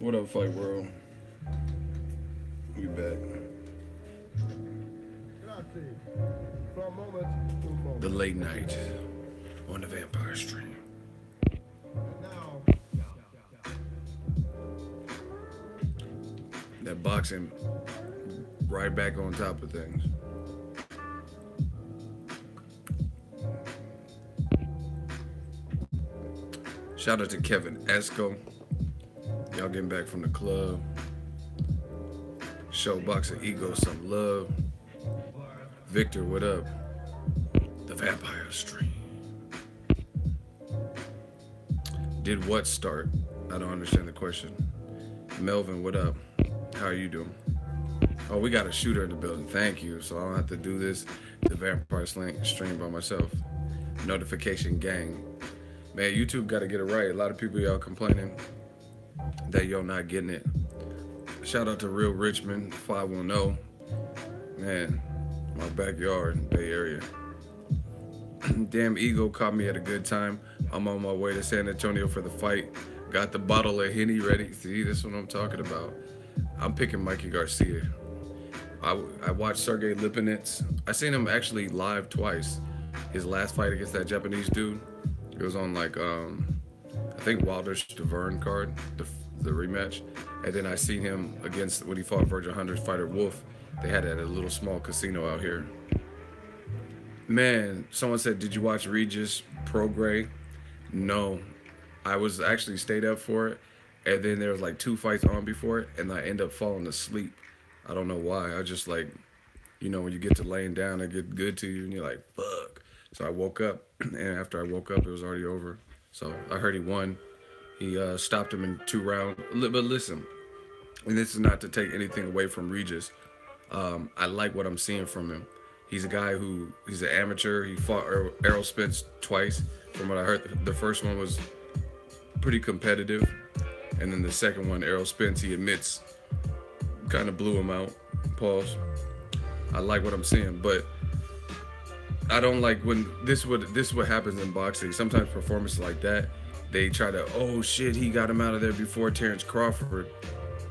What up, Fight World? We back. The late night on the Vampire Stream. That boxing right back on top of things. Shout out to Kevin Esco. Y'all getting back from the club. Show Boxing Ego some love. Victor, what up? The Vampire Stream. Did what start? I don't understand the question. Melvin, what up? How are you doing? Oh, we got a shooter in the building. Thank you. So I don't have to do this, the Vampire Stream by myself. Notification gang. Man, YouTube got to get it right. A lot of people, y'all complaining that y'all not getting it. Shout out to Real Richmond 510. Man, my backyard, Bay Area. Damn Ego caught me at a good time. I'm on my way to San Antonio for the fight. Got the bottle of Henny ready. See, this is what I'm talking about. I'm picking Mikey Garcia. I watched Sergey Lipinets. I seen him actually live twice. His last fight against that Japanese dude. It was on like, I think Wilder's Deverne card, the rematch. And then I seen him against, when he fought Virgil Hunter's fighter Wolf. They had it at a little small casino out here. Man, someone said, did you watch Regis Prograis? No. I was actually stayed up for it. And then there was like 2 fights on before it. And I end up falling asleep. I don't know why. I just like, you know, when you get to laying down, it get good to you. And you're like, fuck. So I woke up. And after I woke up, it was already over. So I heard he won. He stopped him in 2 rounds. But listen, and this is not to take anything away from Regis. I like what I'm seeing from him. He's a guy he's an amateur. He fought Errol Spence twice. From what I heard, the first one was pretty competitive. And then the second one, Errol Spence, he admits, kind of blew him out. Pause. I like what I'm seeing, but I don't like when this is what happens in boxing. Sometimes performances like that, they try to, oh shit, he got him out of there before Terrence Crawford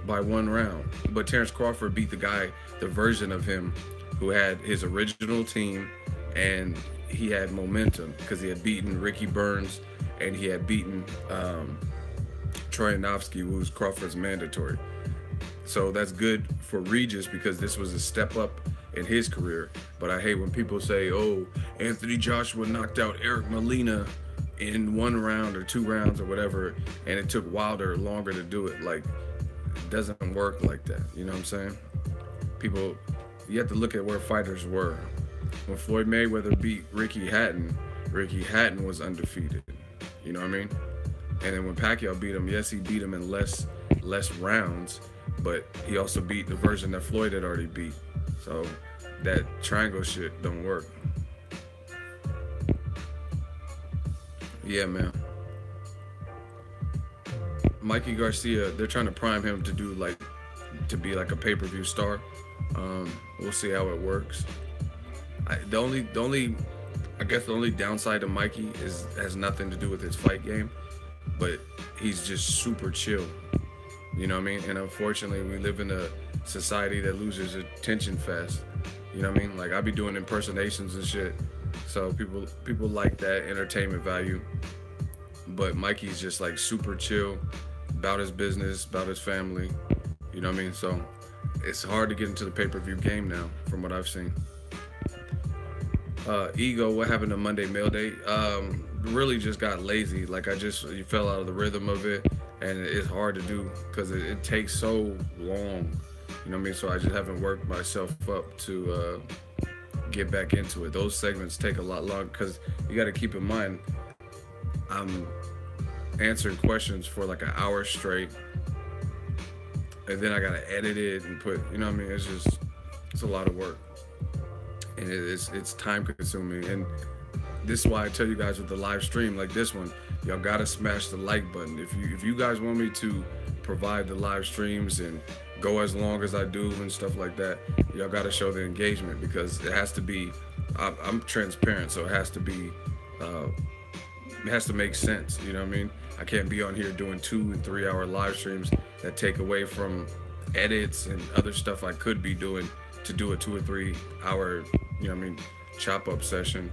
by 1 round. But Terrence Crawford beat the guy, the version of him who had his original team, and he had momentum because he had beaten Ricky Burns and he had beaten Troyanovsky, who was Crawford's mandatory. So that's good for Regis because this was a step up in his career. But I hate when people say, oh, Anthony Joshua knocked out Eric Molina in 1 round or 2 rounds or whatever, and it took Wilder longer to do it. Like, it doesn't work like that. You know what I'm saying? People, you have to look at where fighters were. When Floyd Mayweather beat Ricky Hatton was undefeated. You know what I mean? And then when Pacquiao beat him, yes, he beat him in less rounds, but he also beat the version that Floyd had already beat. So that triangle shit don't work. Yeah, man. Mikey Garcia, they're trying to prime him to be like a pay-per-view star. We'll see how it works. The only downside to Mikey has nothing to do with his fight game, but he's just super chill. You know what I mean? And unfortunately, we live in a society that loses attention fast. You know what I mean? Like, I be doing impersonations and shit, so people like that entertainment value. But Mikey's just like super chill about his business, about his family. You know what I mean? So it's hard to get into the pay-per-view game now, from what I've seen. Ego, what happened to Monday Mail Day? Really just got lazy. Like, you fell out of the rhythm of it, and it's hard to do because it takes so long. You know what I mean? So I just haven't worked myself up to get back into it. Those segments take a lot longer because you got to keep in mind, I'm answering questions for like an hour straight, and then I got to edit it and put, you know what I mean? It's a lot of work. And it's time consuming. And this is why I tell you guys with the live stream like this one, y'all gotta smash the like button. If you guys want me to provide the live streams and go as long as I do and stuff like that, y'all gotta show the engagement because it has to be, I'm transparent, so it has to be, it has to make sense, you know what I mean? I can't be on here doing 2 and 3 hour live streams that take away from edits and other stuff I could be doing to do a 2 or 3 hour, chop up session.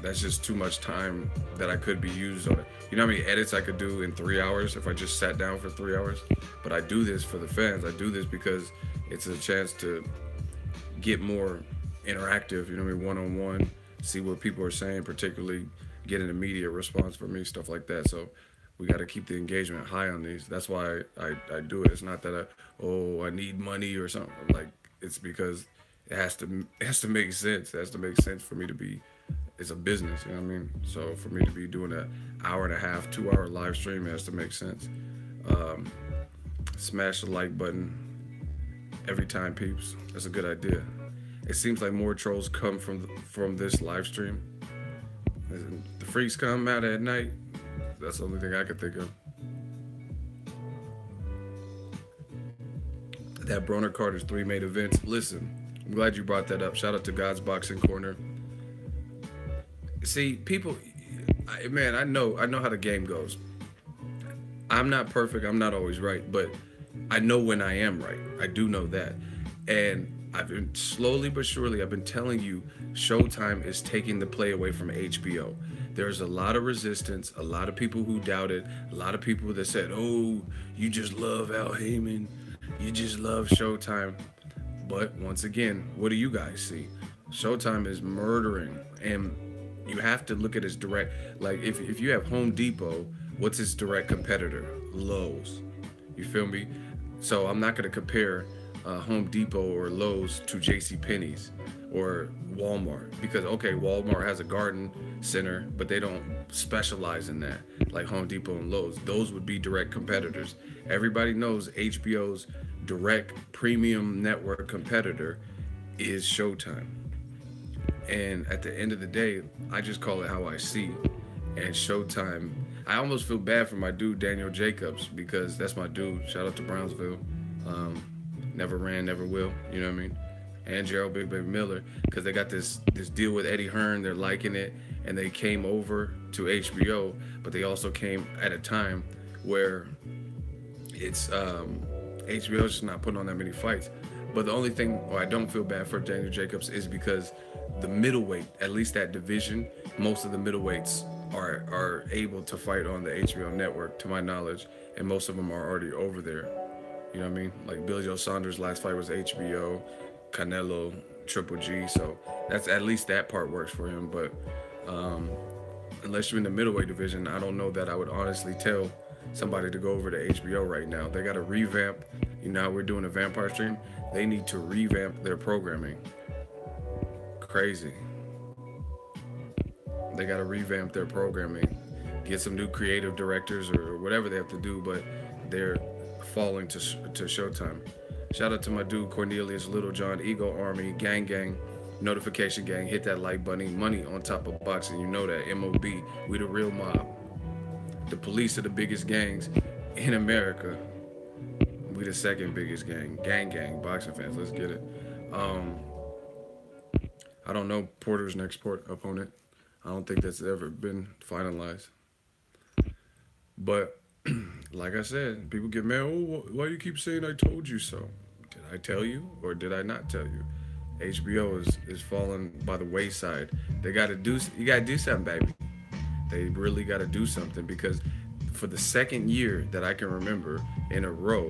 That's just too much time that I could be used on it. You know how many edits I could do in 3 hours if I just sat down for 3 hours? But I do this for the fans. I do this because it's a chance to get more interactive, one on one, see what people are saying, particularly get an immediate response from me, stuff like that. So we got to keep the engagement high on these. That's why I do it. It's not that I need money or something. Like, it's because it has to make sense. It has to make sense for me to be. It's a business, you know what I mean? So for me to be doing an hour and a half, 2 hour live stream, it has to make sense. Smash the like button every time, peeps. That's a good idea. It seems like more trolls come from this live stream. The freaks come out at night. That's the only thing I could think of. That Broner Carter's 3 main events. Listen, I'm glad you brought that up. Shout out to God's Boxing Corner. See, people, man, I know how the game goes. I'm not perfect. I'm not always right, but I know when I am right. I do know that. And I've been slowly but surely, I've been telling you, Showtime is taking the play away from HBO. There's a lot of resistance, a lot of people who doubted, a lot of people that said, oh, you just love Al Heyman, you just love Showtime. But once again, what do you guys see? Showtime is murdering, and you have to look at its direct, like if you have Home Depot, what's its direct competitor? Lowe's. You feel me? So I'm not going to compare Home Depot or Lowe's to JCPenney's or Walmart, because okay, Walmart has a garden center, but they don't specialize in that like Home Depot and Lowe's. Those would be direct competitors. Everybody knows HBO's direct premium network competitor is Showtime. And at the end of the day, I just call it how I see. And Showtime, I almost feel bad for my dude Daniel Jacobs, because that's my dude. Shout out to Brownsville. Never ran, never will. You know what I mean? And Jarrell Big Baby Miller, because they got this deal with Eddie Hearn. They're liking it, and they came over to HBO, but they also came at a time where it's HBO's just not putting on that many fights. But the only thing I don't feel bad for Daniel Jacobs is because the middleweight, at least that division, most of the middleweights are able to fight on the HBO network, to my knowledge, and most of them are already over there. You know what I mean? Like Billy Joe Saunders' last fight was HBO, Canelo, Triple G. So that's, at least that part works for him. But unless you're in the middleweight division, I don't know that I would honestly tell somebody to go over to HBO right now. They got to revamp. You know, we're doing a vampire stream. They need to revamp their programming. Crazy. They got to revamp their programming, get some new creative directors or whatever they have to do, but they're falling to Showtime. Shout out to my dude Cornelius Littlejohn, Ego Army, Gang, Notification Gang. Hit that like button. Money on top of boxing. You know that. MOB. We the real mob. The police are the biggest gangs in America. We the second biggest gang. Gang. Boxing fans. Let's get it. I don't know Porter's next opponent. I don't think that's ever been finalized. But like I said, people get mad. Oh, why do you keep saying I told you so? Did I tell you or did I not tell you? HBO is falling by the wayside. You gotta do something, baby. They really gotta do something, because for the second year that I can remember in a row,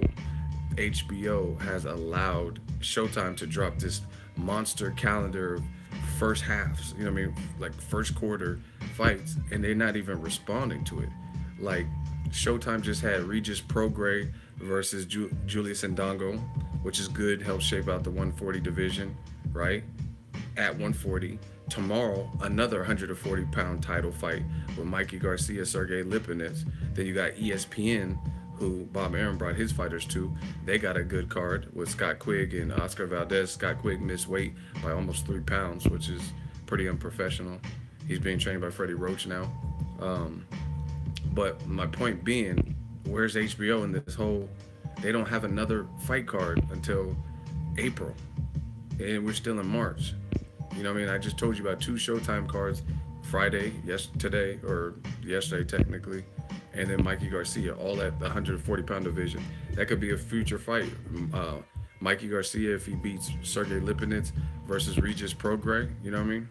HBO has allowed Showtime to drop this monster calendar of first halves, you know what I mean, like first quarter fights, and they're not even responding to it. Like Showtime just had Regis Prograis versus Julius Ndongo, which is good, helps shape out the 140 division, right? At 140. Tomorrow, another 140-pound title fight with Mikey Garcia, Sergey Lipinets. Then you got ESPN, who Bob Arum brought his fighters to. They got a good card with Scott Quigg and Oscar Valdez. Scott Quigg missed weight by almost 3 pounds, which is pretty unprofessional. He's being trained by Freddie Roach now. But my point being, where's HBO in this whole... They don't have another fight card until April. And we're still in March. You know what I mean? I just told you about 2 Showtime cards. Friday, yesterday technically, and then Mikey Garcia, all at the 140-pound division. That could be a future fight. Uh, Mikey Garcia, if he beats Sergey Lipinets versus Regis Prograis, you know what I mean?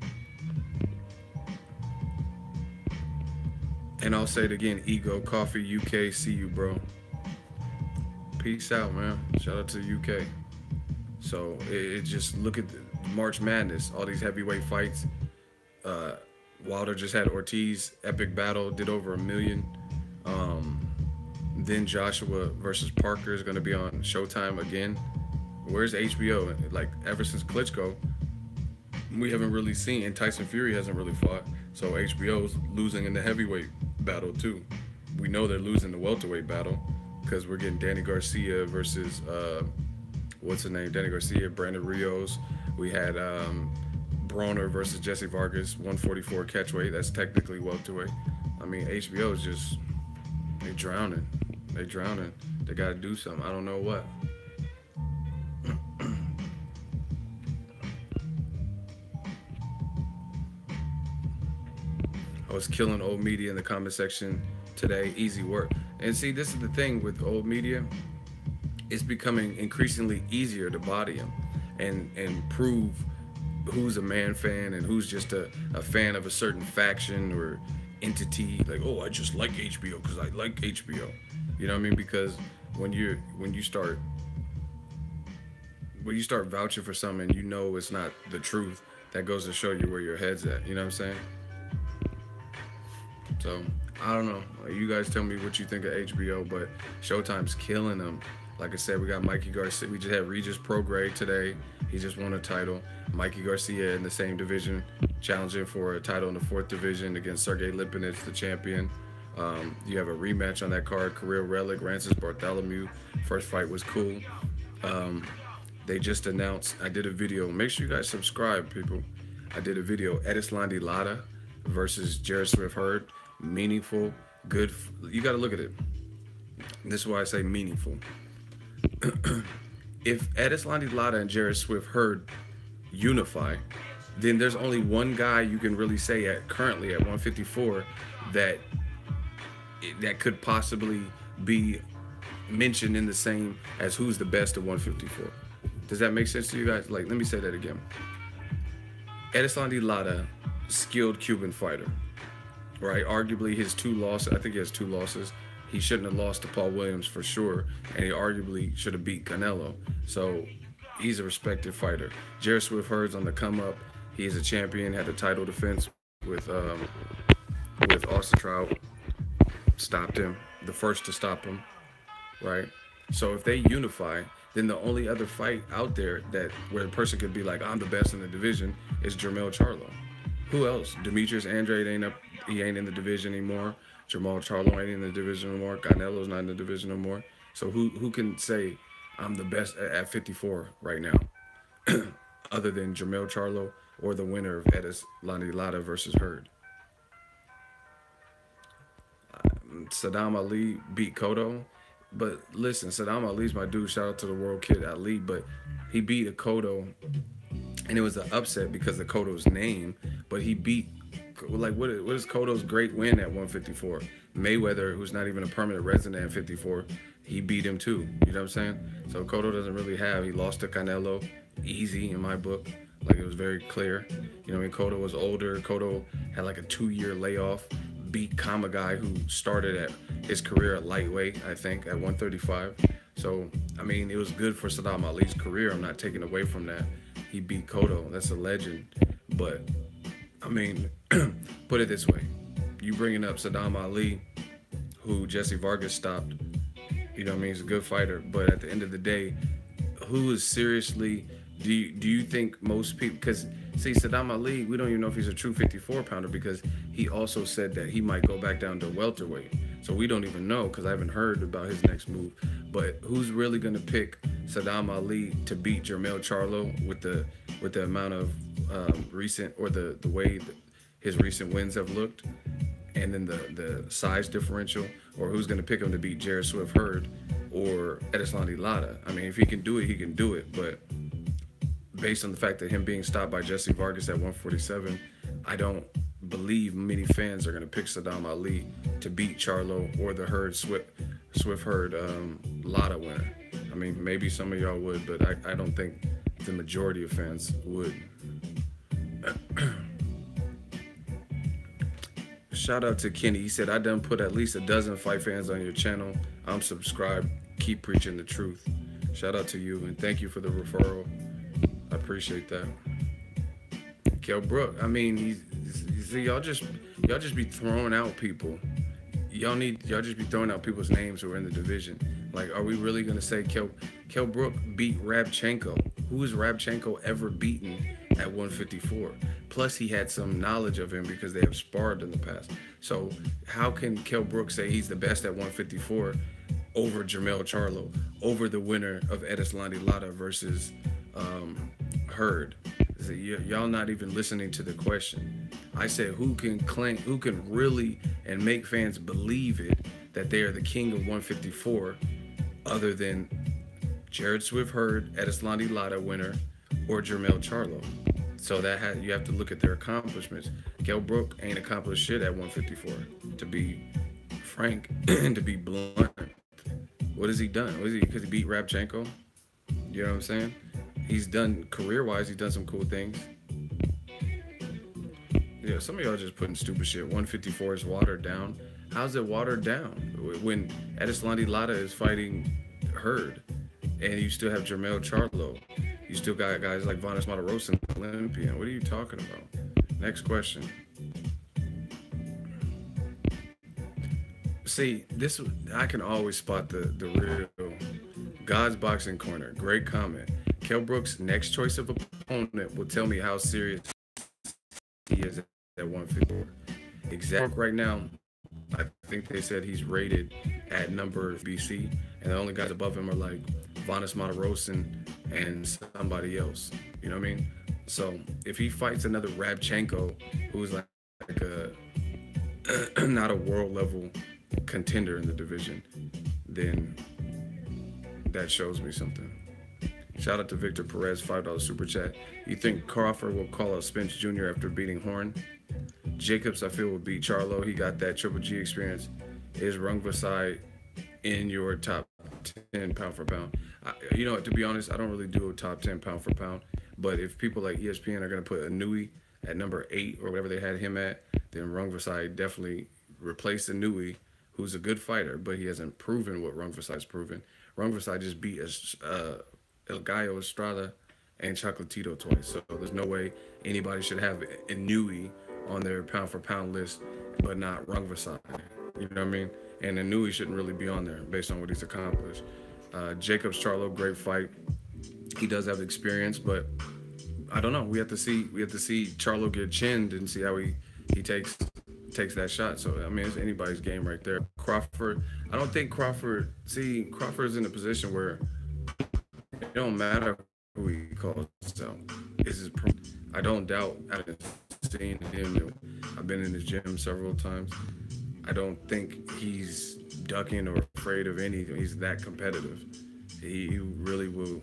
And I'll say it again, Ego, Coffee, UK, see you, bro. Peace out, man. Shout out to the UK. So it just look at the March Madness, all these heavyweight fights. Uh, Wilder just had Ortiz, epic battle, did over 1 million. Um, then Joshua versus Parker is going to be on Showtime again. Where's HBO? Like ever since Klitschko, we haven't really seen, and Tyson Fury hasn't really fought. So HBO's losing in the heavyweight battle too. We know they're losing the welterweight battle because we're getting Danny Garcia versus what's the name? Danny Garcia, Brandon Rios. We had Broner versus Jesse Vargas, 144 catchweight. That's technically welterweight. I mean, HBO is just they drowning. They drowning. They got to do something. I don't know what. I was killing old media in the comment section today. Easy work. And see, this is the thing with old media. It's becoming increasingly easier to body him and prove who's a man fan and who's just a fan of a certain faction or entity. Like, oh, I just like HBO because I like HBO. You know what I mean? Because when you start vouching for something and you know it's not the truth, that goes to show you where your head's at. You know what I'm saying? So I don't know. You guys tell me what you think of HBO, but Showtime's killing them. Like I said, we got Mikey Garcia. We just had Regis Prograis today. He just won a title. Mikey Garcia in the same division, challenging for a title in the fourth division against Sergey Lipinets, the champion. You have a rematch on that card. Career Relic, Rancis Bartholomew. First fight was cool. They just announced. I did a video. Make sure you guys subscribe, people. I did a video. Edislandi Lara versus Jarrell Swift Hurd. Meaningful, good. You got to look at it. This is why I say meaningful. If Edislandi Lara and Jarrell Swift Hurd unify, then there's only one guy you can really say currently at 154 that could possibly be mentioned in the same as who's the best at 154. Does that make sense to you guys? Like, let me say that again. Edislandi Lara, skilled Cuban fighter, right? Arguably his two losses, I think he has two losses. He shouldn't have lost to Paul Williams for sure, and he arguably should have beat Canelo. So he's a respected fighter. Jarrell Swift Hurd's on the come up. He is a champion, had a title defense with Austin Trout. Stopped him, the first to stop him, right? So if they unify, then the only other fight out there that where a person could be like, I'm the best in the division is Jermell Charlo. Who else? Demetrius Andrade ain't up. He ain't in the division anymore. Jamal Charlo ain't in the division anymore. Canelo's not in the division anymore. So who can say I'm the best at 54 right now, other than Jermell Charlo or the winner of Edislandi Lara versus Hurd? Saddam Ali beat Cotto, but listen, Saddam Ali's my dude. Shout out to the World Kid Ali, but he beat a Cotto, and it was an upset because of Cotto's name. But he beat, like, what is Cotto's great win at 154? Mayweather, who's not even a permanent resident at 54, he beat him too. You know what I'm saying? So Cotto doesn't really have. He lost to Canelo, easy in my book. Like, it was very clear. You know, I mean, Cotto was older. Cotto had like a 2-year layoff. Beat Kamagai, who started at his career at lightweight, I think, at 135. So, I mean, it was good for Saddam Ali's career. I'm not taking away from that. He beat Cotto. That's a legend. But, I mean, put it this way. You bringing up Saddam Ali, who Jesse Vargas stopped. You know what I mean? He's a good fighter. But at the end of the day, who is seriously... Do you think most people... Because, see, Saddam Ali, we don't even know if he's a true 54-pounder because he also said that he might go back down to welterweight. So we don't even know because I haven't heard about his next move. But who's really going to pick Saddam Ali to beat Jermell Charlo with the amount of recent... or the way that his recent wins have looked? And then the size differential? Or who's going to pick him to beat Jarrell Swift Hurd or Edislandi Lara? I mean, if he can do it, he can do it. But... based on the fact that him being stopped by Jesse Vargas at 147, I don't believe many fans are going to pick Saddam Ali to beat Charlo or the Swift Herd Lada winner. I mean, maybe some of y'all would, but I don't think the majority of fans would. Shout out to Kenny. He said, I done put at least a dozen fight fans on your channel. I'm subscribed. Keep preaching the truth. Shout out to you, and thank you for the referral. I appreciate that. Kell Brook, I mean, you see, y'all just be throwing out people. Y'all just be throwing out people's names who are in the division. Like, are we really gonna say Kell Brook beat Rabchenko? Who has Rabchenko ever beaten at 154? Plus, he had some knowledge of him because they have sparred in the past. So, how can Kell Brook say he's the best at 154 over Jermell Charlo, over the winner of Edeslandi Lara versus Hurd? Y'all not even listening to the question. I said, who can really and make fans believe it that they are the king of 154 other than Jared Swift Hurd, Edeslandi Lara winner, or Jermell Charlo? So you have to look at their accomplishments. Kell Brook ain't accomplished shit at 154. To be frank and to be blunt, what has he done? Because he beat Rabchenko? You know what I'm saying? He's done career-wise. He's done some cool things. Yeah, some of y'all just putting stupid shit. 154 is watered down. How's it watered down when Edeslandi Lara is fighting Hurd, and you still have Jermell Charlo? You still got guys like Vanes Matarosa and Olympian. What are you talking about? Next question. See, I can always spot the real God's Boxing Corner. Great comment. Kell Brook's next choice of opponent will tell me how serious he is at 154. Exact right now, I think they said he's rated at number BC, and the only guys above him are like Vanes Matarosa and somebody else. You know what I mean? So if he fights another Rabchenko, who's like a not a world level contender in the division, then that shows me something. Shout out to Victor Perez, $5 super chat. You think Crawford will call out Spence Jr. after beating Horn? Jacobs, I feel, will beat Charlo. He got that Triple G experience. Is Rungvisai in your top 10 pound for pound? To be honest, I don't really do a top 10 pound for pound. But if people like ESPN are going to put Inouye at number 8 or whatever they had him at, then Rungvisai definitely replaced Inouye, who's a good fighter, but he hasn't proven what Rungvisai's proven. Rungvisai just beat El Gallo Estrada and Chocolatito twice. So there's no way anybody should have Inouye on their pound for pound list, but not Rungvisai. You know what I mean? And Inouye shouldn't really be on there based on what he's accomplished. Jacobs Charlo, great fight. He does have experience, but I don't know. We have to see Charlo get chinned and see how he takes that shot. So I mean, it's anybody's game right there. Crawford, I don't think Crawford's in a position where it don't matter who he calls out. I don't doubt. I've seen him. I've been in the gym several times. I don't think he's ducking or afraid of anything. He's that competitive. He really will.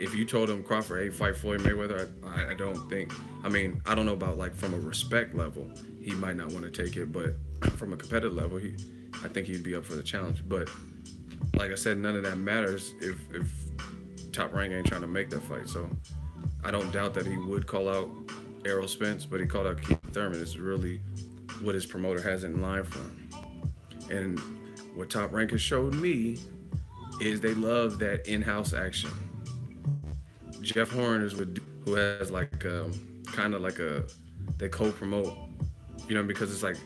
If you told him, Crawford, hey, fight Floyd Mayweather, I don't think. I mean, I don't know about like from a respect level, he might not want to take it, but from a competitive level, I think he'd be up for the challenge. But like I said, none of that matters if Top Rank ain't trying to make that fight. So I don't doubt that he would call out Errol Spence, but he called out Keith Thurman. It's really what his promoter has in line for him. And what Top Rank has showed me is they love that in-house action. Jeff Horn is who has like kind of like they co-promote, because it's like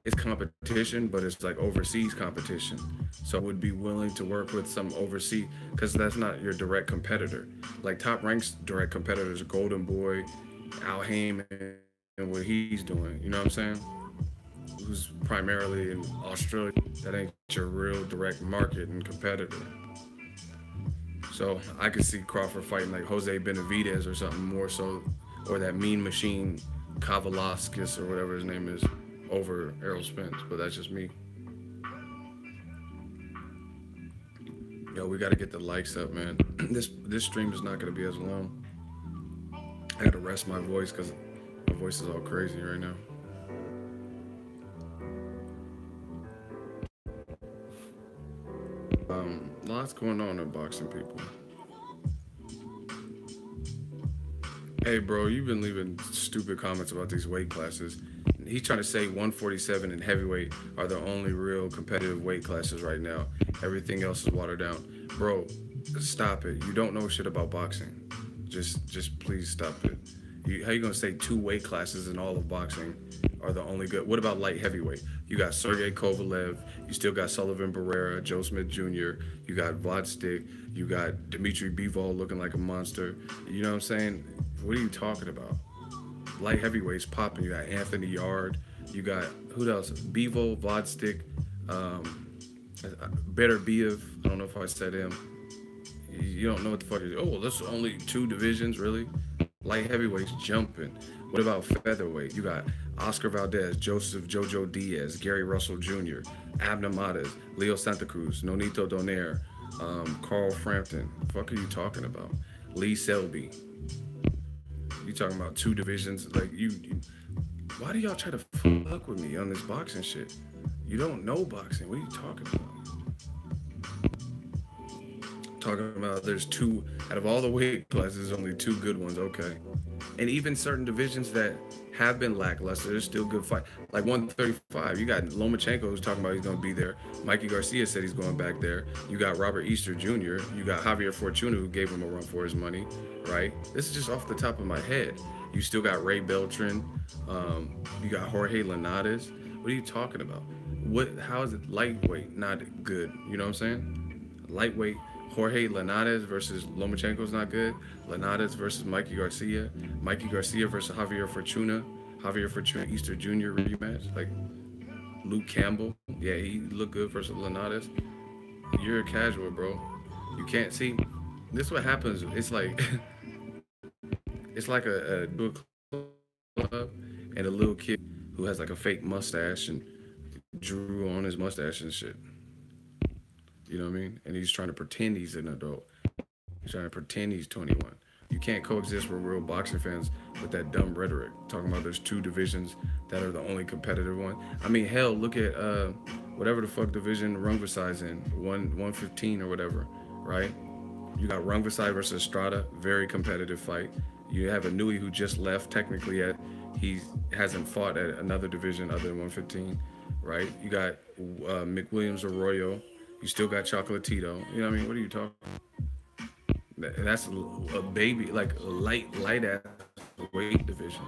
it's competition, but it's like overseas competition. So would be willing to work with some overseas, because that's not your direct competitor. Like Top Rank's direct competitors, Golden Boy, Al Heyman, and what he's doing. You know what I'm saying? Who's primarily in Australia. That ain't your real direct market and competitor. So I could see Crawford fighting like Jose Benavidez or something more so, or that Mean Machine Kavalauskas or whatever his name is, over Errol Spence. But that's just me. Yo, we got to get the likes up, man. This stream is not going to be as long. I got to rest my voice because my voice is all crazy right now. Lots going on in boxing, people. Hey, bro, you've been leaving stupid comments about these weight classes. He's trying to say 147 and heavyweight are the only real competitive weight classes right now. Everything else is watered down. Bro, stop it. You don't know shit about boxing. Just please stop it. How you gonna say two weight classes in all of boxing are the only good? What about light heavyweight? You got Sergey Kovalev. You still got Sullivan Barrera, Joe Smith Jr. You got Vodstick. You got Dmitry Bivol looking like a monster. You know what I'm saying? What are you talking about? Light heavyweights popping. You got Anthony Yard. You got who else? Bevo, Vodstick, Better Biev. I don't know if I said him. You don't know what the fuck it is. Oh, well, that's only two divisions, really. Light heavyweights jumping. What about featherweight? You got Oscar Valdez, Joseph Jojo Diaz, Gary Russell Jr., Abner Matas, Leo Santa Cruz, Nonito Donaire, Carl Frampton. The fuck are you talking about? Lee Selby. You talking about two divisions? Like you why do y'all try to fuck with me on this boxing shit? You don't know boxing. What are you talking about? Talking about there's two out of all the weight classes, only two good ones. Okay, and even certain divisions that have been lackluster, there's still good fight. Like 135, you got Lomachenko who's talking about he's gonna be there. Mikey Garcia said he's going back there. You got Robert Easter Jr. You got Javier Fortuna who gave him a run for his money, right? This is just off the top of my head. You still got Ray Beltran. You got Jorge Linares. What are you talking about? How is it lightweight not good? You know what I'm saying? Lightweight. Jorge Linares versus Lomachenko's not good. Linares versus Mikey Garcia. Mikey Garcia versus Javier Fortuna. Javier Fortuna Easter Jr. rematch. Like Luke Campbell. Yeah, he looked good versus Linares. You're a casual, bro. You can't see. This is what happens. It's like it's like a club and a little kid who has like a fake mustache and drew on his mustache and shit. You know what I mean? And he's trying to pretend he's an adult. He's trying to pretend he's 21. You can't coexist with real boxing fans with that dumb rhetoric. Talking about there's two divisions that are the only competitive one. I mean, hell, look at whatever the fuck division Rungvisai's in, 115 or whatever, right? You got Rungvisai versus Estrada, very competitive fight. You have a Nui who just left technically yet. He hasn't fought at another division other than 115, right? You got McWilliams Arroyo. You still got Chocolatito. You know what I mean? What are you talking? That's a baby, like a light ass weight division.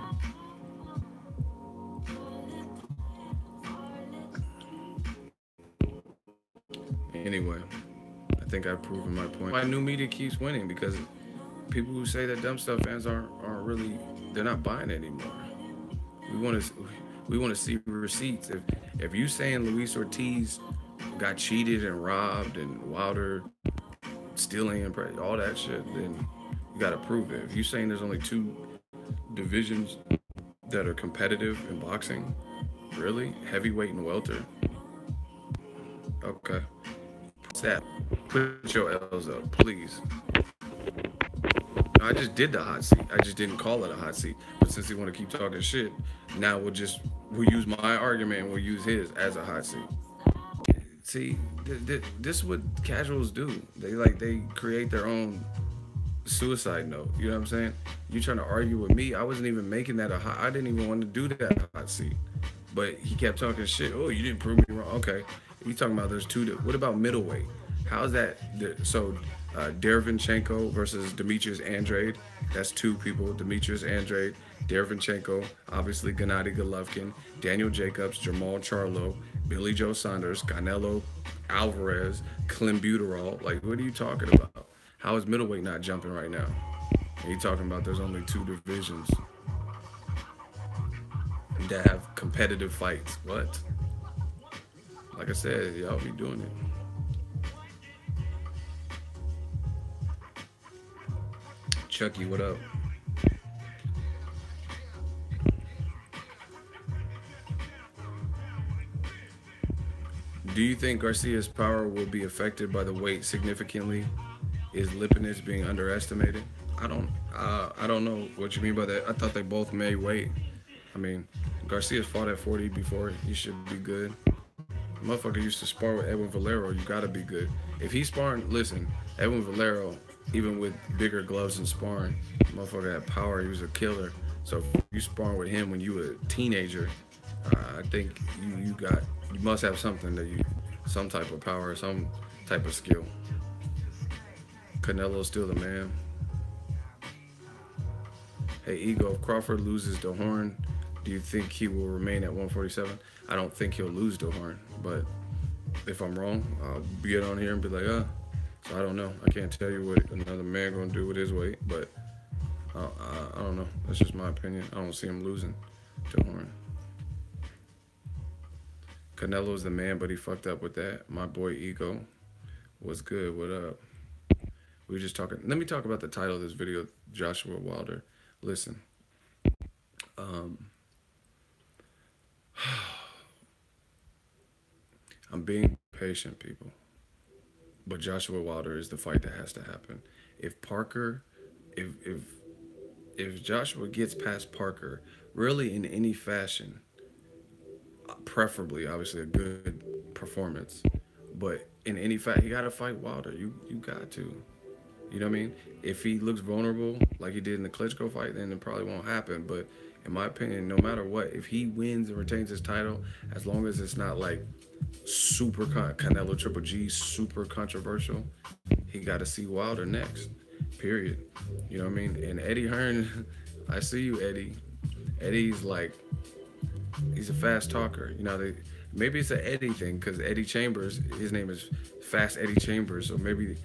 Anyway, I think I've proven my point. Why new media keeps winning because people who say that dumb stuff fans aren't really they're not buying it anymore. We want to see receipts. If you saying Luis Ortiz got cheated and robbed and Wilder stealing and all that shit, then you got to prove it. If you saying there's only two divisions that are competitive in boxing, really heavyweight and welter, okay, that put your L's up, please. I just did the hot seat. I just didn't call it a hot seat. But since you want to keep talking shit, now we'll use my argument and we'll use his as a hot seat. See, this is what casuals do. They create their own suicide note. You know what I'm saying? You trying to argue with me? I wasn't even making that I didn't even want to do that hot seat. But he kept talking shit. Oh, you didn't prove me wrong. Okay, you talking about there's two. What about middleweight? How's that? So Derevyanchenko versus Demetrius Andrade. That's two people. Demetrius Andrade, Derevyanchenko, obviously Gennady Golovkin, Daniel Jacobs, Jamal Charlo, Billy Joe Saunders, Canelo Alvarez, Clenbuterol. Like, what are you talking about? How is middleweight not jumping right now? And you talking about there's only two divisions that have competitive fights. What? Like I said, y'all be doing it. Chucky, what up? Do you think Garcia's power will be affected by the weight significantly? Is Lipinets being underestimated? I don't know what you mean by that. I thought they both made weight. I mean, Garcia's fought at 40 before. He should be good. Motherfucker used to spar with Edwin Valero. You gotta be good. If he's sparring, listen, Edwin Valero, even with bigger gloves and sparring, motherfucker had power. He was a killer. So if you sparring with him when you were a teenager, I think you must have something that you, some type of power, some type of skill. Canelo's still the man. Hey, Ego, if Crawford loses the horn, do you think he will remain at 147? I don't think he'll lose the horn, but if I'm wrong, I'll get on here and be like, So I don't know. I can't tell you what another man gonna do with his weight, but I don't know. That's just my opinion. I don't see him losing to Horn. Canelo's the man, but he fucked up with that. My boy Ego was good. What up? We were just talking. Let me talk about the title of this video, Joshua Wilder. Listen, um, I'm being patient, people. But Joshua Wilder is the fight that has to happen. If Parker, if if Joshua gets past Parker, really in any fashion, preferably obviously a good performance, but in any fact, he got to fight Wilder. You got to. You know what I mean? If he looks vulnerable like he did in the Klitschko fight, then it probably won't happen. But in my opinion, no matter what, if he wins and retains his title, as long as it's not like super Canelo Triple G, super controversial, he got to see Wilder next. Period. You know what I mean? And Eddie Hearn, I see you, Eddie. Eddie's like, he's a fast talker. You know, maybe it's an Eddie thing because Eddie Chambers, his name is Fast Eddie Chambers, so maybe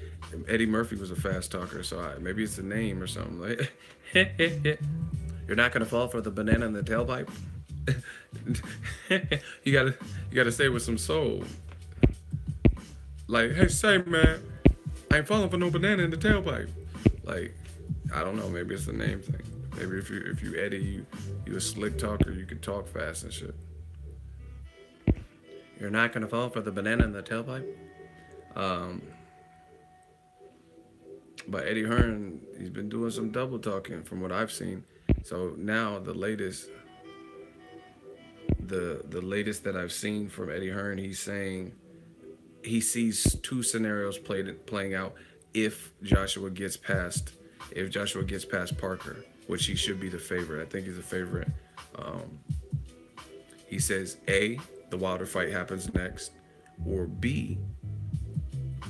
Eddie Murphy was a fast talker. So maybe it's a name or something like. You're not gonna fall for the banana in the tailpipe. you gotta say it with some soul. Like, hey, say man, I ain't falling for no banana in the tailpipe. Like, I don't know. Maybe it's the name thing. Maybe if you Eddie, you a slick talker. You can talk fast and shit. You're not gonna fall for the banana in the tailpipe. But Eddie Hearn, he's been doing some double talking from what I've seen. So now the latest that I've seen from Eddie Hearn, he's saying he sees two scenarios playing out if Joshua gets past Parker, which he should be the favorite. I think he's a favorite. He says A, the Wilder fight happens next, or B,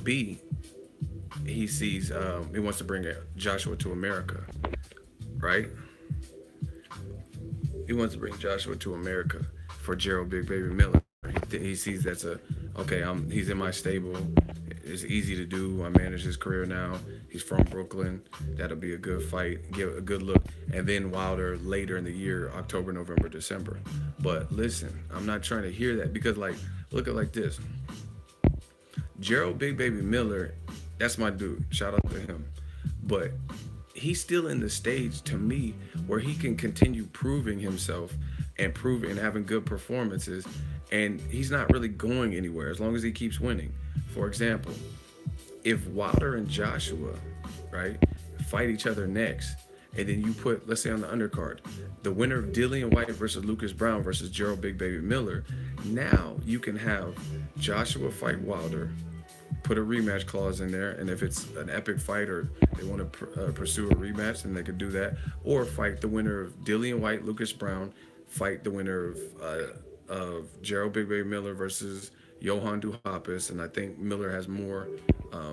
he sees he wants to bring Joshua to America, right? He wants to bring Joshua to America for Jarrell Big Baby Miller. He sees that's he's in my stable. It's easy to do. I manage his career now. He's from Brooklyn. That'll be a good fight, give a good look. And then Wilder later in the year, October, November, December. But listen, I'm not trying to hear that because, like, look at it like this. Jarrell Big Baby Miller, that's my dude. Shout out to him. But he's still in the stage, to me, where he can continue proving himself and having good performances. And he's not really going anywhere as long as he keeps winning. For example, if Wilder and Joshua, right, fight each other next, and then you put, let's say on the undercard, the winner of Dillian White versus Lucas Brown versus Jarrell Big Baby Miller, now you can have Joshua fight Wilder, put a rematch clause in there, and if it's an epic fight or they want to pursue a rematch, then they could do that, or fight the winner of Dillian White, Lucas Brown, fight the winner of Jarrell Big Baby Miller versus Johan Duhaupas, and I think Miller has more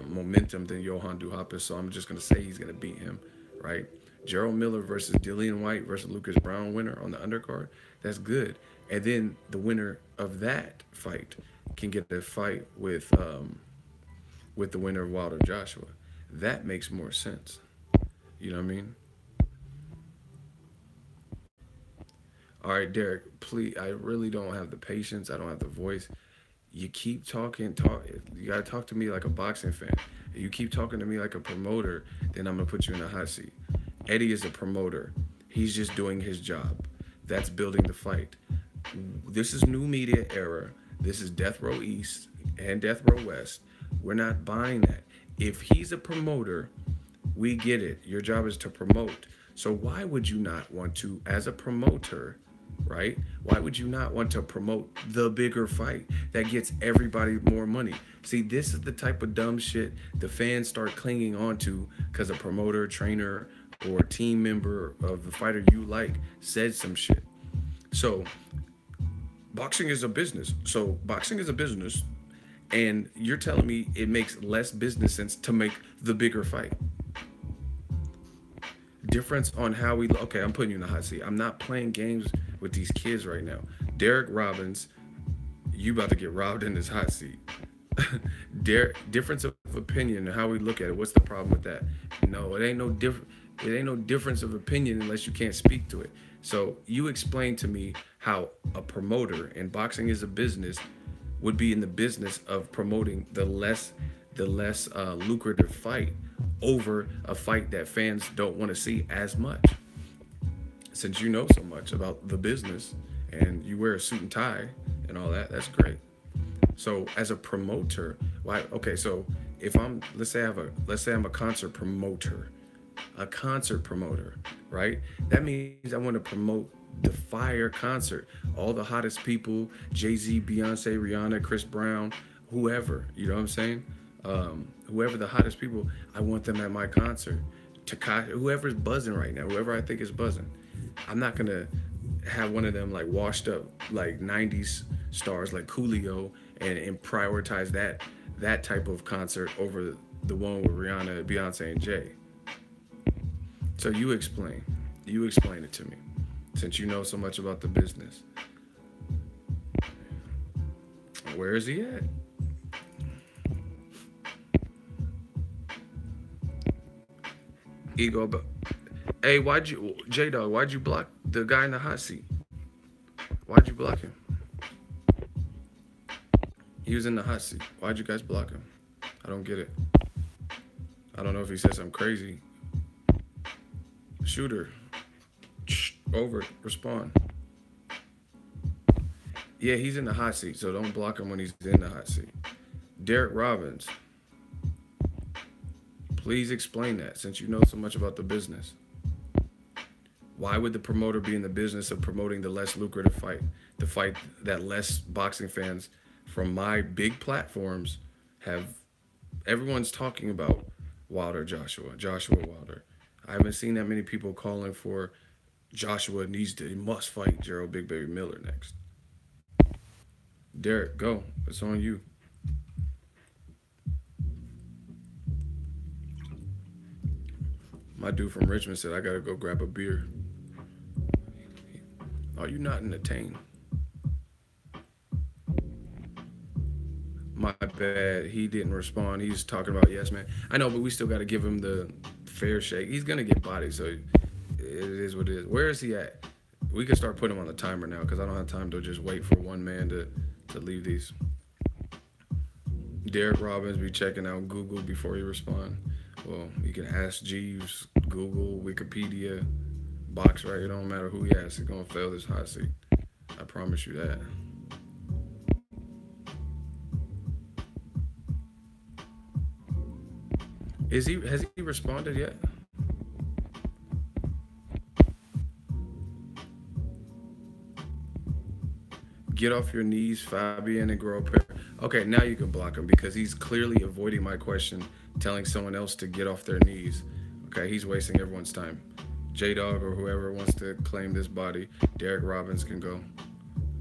momentum than Johan Duhaupas, so I'm just going to say he's going to beat him, right? Jarrell Miller versus Dillian White versus Lucas Brown winner on the undercard, that's good. And then the winner of that fight can get a fight with the winner of Wilder Joshua. That makes more sense. You know what I mean? All right, Derek, please, I really don't have the patience. I don't have the voice. You keep talking. You got to talk to me like a boxing fan. If you keep talking to me like a promoter, then I'm going to put you in a hot seat. Eddie is a promoter. He's just doing his job. That's building the fight. This is new media era. This is Death Row East and Death Row West. We're not buying that. If he's a promoter, we get it. Your job is to promote. So why would you not want to, as a promoter, right? Why would you not want to promote the bigger fight that gets everybody more money? See, this is the type of dumb shit the fans start clinging on to because a promoter, trainer, or team member of the fighter you like said some shit. So, boxing is a business. So, boxing is a business, and you're telling me it makes less business sense to make the bigger fight. Difference on how we, okay, I'm putting you in the hot seat. I'm not playing games with these kids right now. Derek Robbins, you about to get robbed in this hot seat. Difference of opinion and how we look at it. What's the problem with that? No, it ain't no different. It ain't no difference of opinion unless you can't speak to it. So you explain to me how a promoter, and boxing is a business, would be in the business of promoting the less lucrative fight over a fight that fans don't want to see as much. Since you know so much about the business and you wear a suit and tie and all that, that's great. So as a promoter, why? Okay, so if I'm, let's say I'm a concert promoter, right? That means I want to promote the fire concert, all the hottest people, Jay Z, Beyonce, Rihanna, Chris Brown, whoever. You know what I'm saying? Whoever the hottest people, I want them at my concert. Takashi, whoever's buzzing right now, whoever I think is buzzing. I'm not gonna have one of them like washed up like '90s stars like Coolio and prioritize that type of concert over the one with Rihanna, Beyonce, and Jay. So you explain it to me, since you know so much about the business. Where is he at? Ego, but hey, why'd you J Dog? Why'd you block the guy in the hot seat? Why'd you block him? He was in the hot seat. Why'd you guys block him? I don't get it. I don't know if he said something crazy. Shooter, over, respond. Yeah, he's in the hot seat, so don't block him when he's in the hot seat. Derek Robbins, please explain that since you know so much about the business. Why would the promoter be in the business of promoting the less lucrative fight? The fight that less boxing fans from my big platforms have. Everyone's talking about Wilder Joshua, Joshua Wilder. I haven't seen that many people calling for Joshua he must fight Jarrell Big Baby Miller next. Derek, go. It's on you. My dude from Richmond said I gotta go grab a beer. Are you not entertained? My bad. He didn't respond. He's talking about yes, man. I know, but we still got to give him the fair shake. He's gonna get bodied, so it is what it is. Where is he at? We can start putting him on the timer now because I don't have time to just wait for one man to leave these. Derek Robbins be checking out Google before he respond. Well, you can ask Jeeves, Google, Wikipedia, Box, right? It don't matter who he asks. He's gonna fail this hot seat. I promise you that. Has he responded yet? Get off your knees, Fabian, and grow a pair. Okay, now you can block him because he's clearly avoiding my question, telling someone else to get off their knees. Okay, he's wasting everyone's time. J Dog or whoever wants to claim this body, Derek Robbins can go.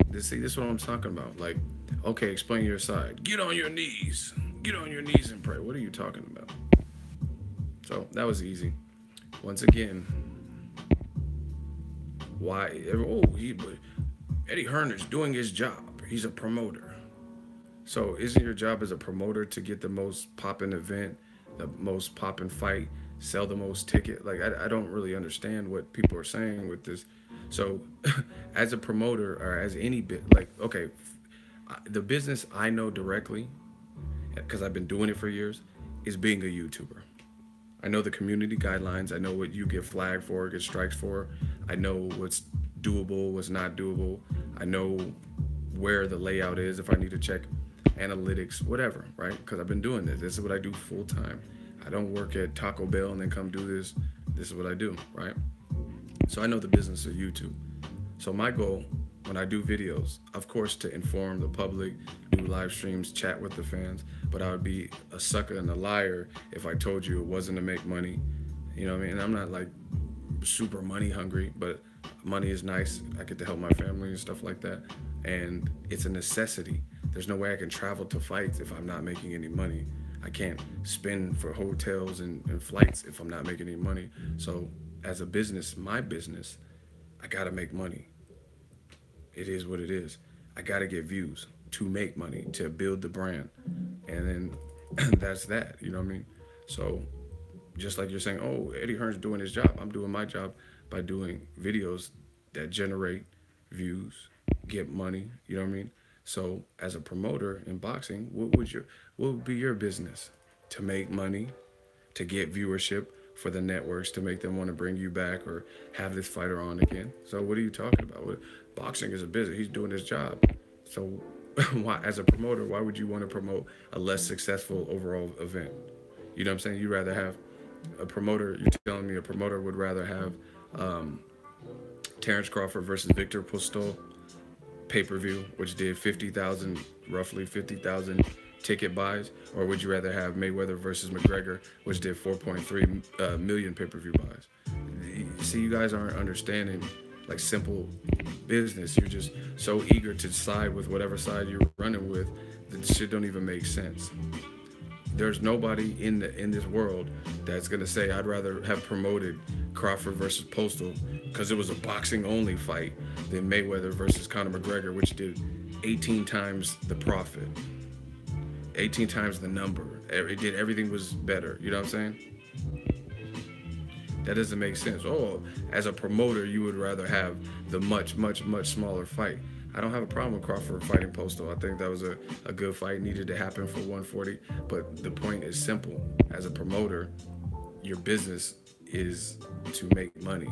This is what I'm talking about. Like, okay, explain your side. Get on your knees. Get on your knees and pray. What are you talking about? So that was easy. Once again, why? Oh, Eddie Hearn is doing his job. He's a promoter. So isn't your job as a promoter to get the most poppin' event, the most poppin' fight, sell the most ticket? Like I don't really understand what people are saying with this. So as a promoter or as any bit, like okay, the business I know directly because I've been doing it for years is being a YouTuber. I know the community guidelines. I know what you get flagged for, get strikes for. I know what's doable, what's not doable. I know where the layout is if I need to check analytics, whatever, right? Because I've been doing this. This is what I do full time. I don't work at Taco Bell and then come do this. This is what I do, right? So I know the business of YouTube. So my goal when I do videos, of course, to inform the public, do live streams, chat with the fans, but I would be a sucker and a liar if I told you it wasn't to make money. You know what I mean? And I'm not like super money hungry, but money is nice. I get to help my family and stuff like that. And it's a necessity. There's no way I can travel to fights if I'm not making any money. I can't spend for hotels and flights if I'm not making any money. So, as a business, my business, I gotta make money. It is what it is. I gotta get views to make money, to build the brand. And then that's that, you know what I mean? So just like you're saying, oh, Eddie Hearn's doing his job. I'm doing my job by doing videos that generate views, get money. You know what I mean? So as a promoter in boxing, what would be your business? To make money, to get viewership for the networks, to make them want to bring you back or have this fighter on again. So what are you talking about? Boxing is a business. He's doing his job. So why, as a promoter, why would you want to promote a less successful overall event? You know what I'm saying? You'd rather have a promoter. You're telling me a promoter would rather have um, Terrence Crawford versus Victor Postol pay per view, which did 50,000, roughly 50,000 ticket buys, or would you rather have Mayweather versus McGregor, which did 4.3 million pay per view buys? See, you guys aren't understanding like simple business. You're just so eager to side with whatever side you're running with that shit don't even make sense. There's nobody in this world that's gonna say I'd rather have promoted Crawford versus Postal because it was a boxing only fight than Mayweather versus Conor McGregor, which did 18 times the profit, 18 times the number. It did everything was better. You know what I'm saying? That doesn't make sense. Oh, as a promoter, you would rather have the much smaller fight. I don't have a problem with Crawford fighting Postal. I think that was a good fight, needed to happen for 140. But the point is simple. As a promoter, your business is to make money,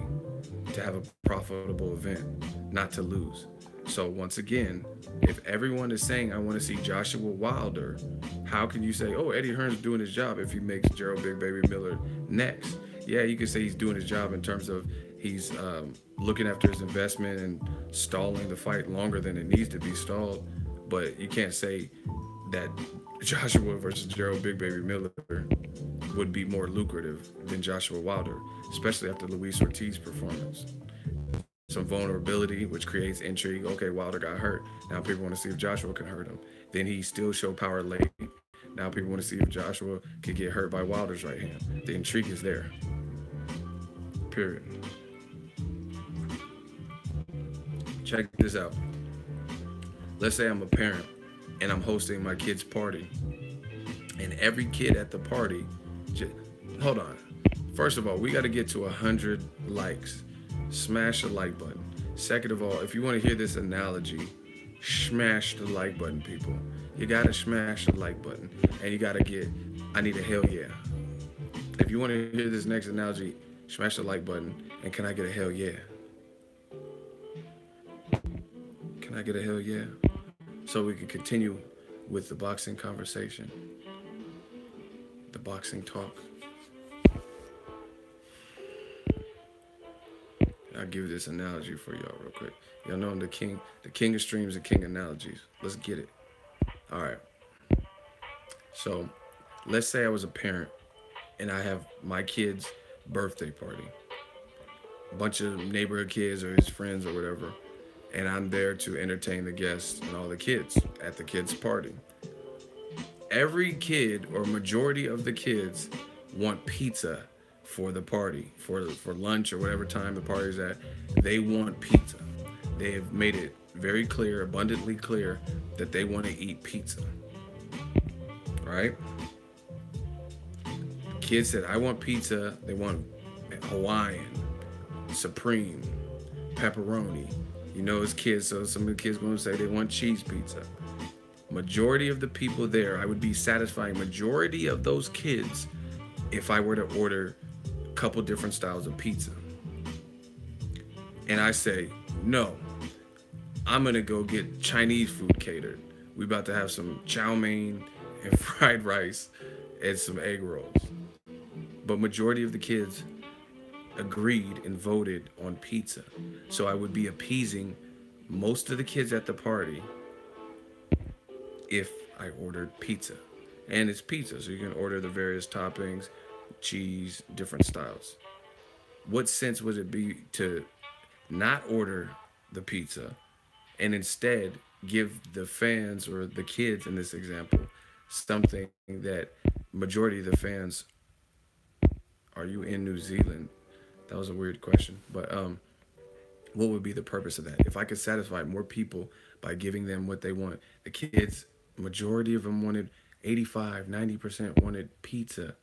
to have a profitable event, not to lose. So once again, if everyone is saying I want to see Joshua Wilder, how can you say, oh, Eddie Hearn's doing his job if he makes Jarrell Big Baby Miller next? Yeah, you could say he's doing his job in terms of he's looking after his investment and stalling the fight longer than it needs to be stalled. But you can't say that Joshua versus Jarrell Big Baby Miller would be more lucrative than Joshua Wilder, especially after Luis Ortiz's performance. Some vulnerability, which creates intrigue. Okay, Wilder got hurt. Now people want to see if Joshua can hurt him. Then he still showed power late. Now people want to see if Joshua could get hurt by Wilder's right hand. The intrigue is there. Period. Check this out. Let's say I'm a parent and I'm hosting my kid's party, and every kid at the party, hold on. First of all, we got to get to 100 likes. Smash the like button. Second of all, if you want to hear this analogy, smash the like button, people. You got to smash the like button, and you got to get, I need a hell yeah. If you want to hear this next analogy, smash the like button, and can I get a hell yeah? Can I get a hell yeah? So we can continue with the boxing conversation, the boxing talk. I'll give this analogy for y'all real quick. Y'all know I'm the king of streams and king of analogies. Let's get it. All right. So let's say I was a parent and I have my kid's birthday party. A bunch of neighborhood kids or his friends or whatever. And I'm there to entertain the guests and all the kids at the kids' party. Every kid or majority of the kids want pizza for the party, for lunch or whatever time the party's at. They want pizza. They have made it very clear, abundantly clear, that they want to eat pizza. Right? Kids said, I want pizza. They want Hawaiian, Supreme, pepperoni. You know, it's kids, so some of the kids going to say they want cheese pizza. Majority of the people there, I would be satisfying majority of those kids if I were to order a couple different styles of pizza. And I say, no, I'm going to go get Chinese food catered. We about to have some chow mein and fried rice and some egg rolls. But majority of the kids, agreed and voted on pizza. So I would be appeasing most of the kids at the party if I ordered pizza. And it's pizza, so you can order the various toppings, cheese, different styles. What sense would it be to not order the pizza and instead give the fans or the kids in this example something that majority of the fans, are you in New Zealand? That was a weird question, but what would be the purpose of that? If I could satisfy more people by giving them what they want, the kids, majority of them wanted 85, 90% wanted pizza.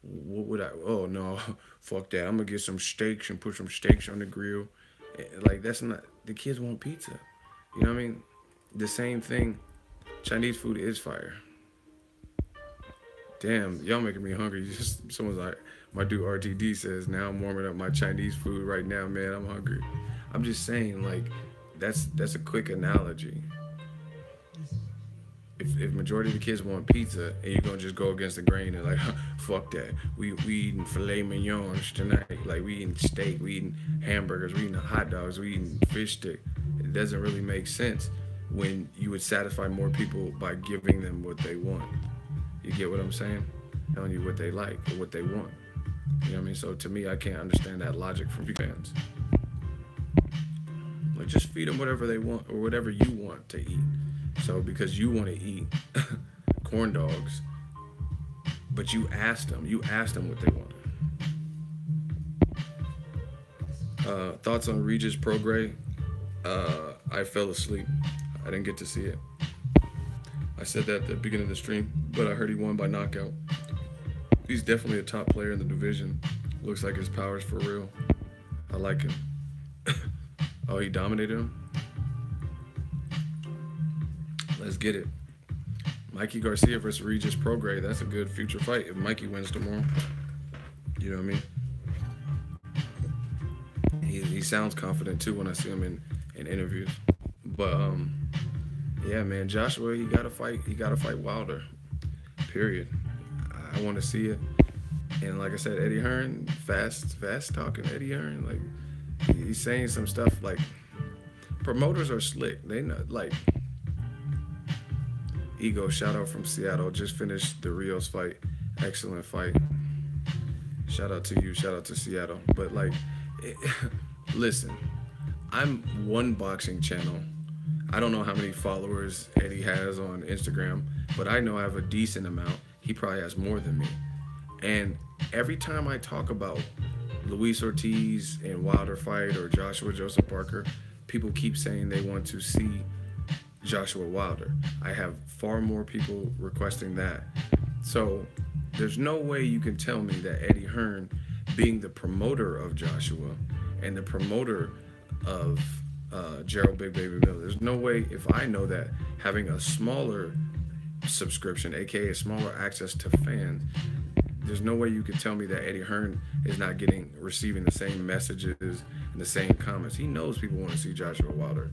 What would I? Oh no, fuck that. I'm gonna get some steaks and put some steaks on the grill. Like that's not. The kids want pizza. You know what I mean? The same thing. Chinese food is fire. Damn, y'all making me hungry. Just someone's like, my dude RTD says, now I'm warming up my Chinese food right now, man. I'm hungry. I'm just saying, like, that's a quick analogy. If majority of the kids want pizza and you're gonna just go against the grain and like fuck that, we eating filet mignons tonight, like we eating steak, we eating hamburgers, we eating hot dogs, we eating fish stick. It doesn't really make sense when you would satisfy more people by giving them what they want. You get what I'm saying? Telling you what they like or what they want. You know what I mean? So to me, I can't understand that logic from fans. Like just feed them whatever they want or whatever you want to eat. So because you want to eat corn dogs, but you asked them what they wanted. Thoughts on Regis Prograis? I fell asleep. I didn't get to see it. I said that at the beginning of the stream, but I heard he won by knockout. He's definitely a top player in the division. Looks like his power's for real. I like him. Oh, he dominated him? Let's get it. Mikey Garcia versus Regis Prograis. That's a good future fight if Mikey wins tomorrow. You know what I mean? He sounds confident too when I see him in interviews. But yeah, man, Joshua, he gotta fight Wilder. Period. I want to see it. And like I said, Eddie Hearn, fast talking Eddie Hearn. Like he's saying some stuff like promoters are slick. They know like Ego, shout out from Seattle. Just finished the Rios fight. Excellent fight. Shout out to you. Shout out to Seattle. But like, listen, I'm one boxing channel. I don't know how many followers Eddie has on Instagram, but I know I have a decent amount. He probably has more than me. And every time I talk about Luis Ortiz and Wilder fight or Joshua Joseph Parker, people keep saying they want to see Joshua Wilder. I have far more people requesting that. So there's no way you can tell me that Eddie Hearn, being the promoter of Joshua and the promoter of Jarrell Big Baby Miller, there's no way, if I know that, having a smaller subscription, aka smaller access to fans, there's no way you could tell me that Eddie Hearn is not receiving the same messages and the same comments. He knows people want to see Joshua Wilder.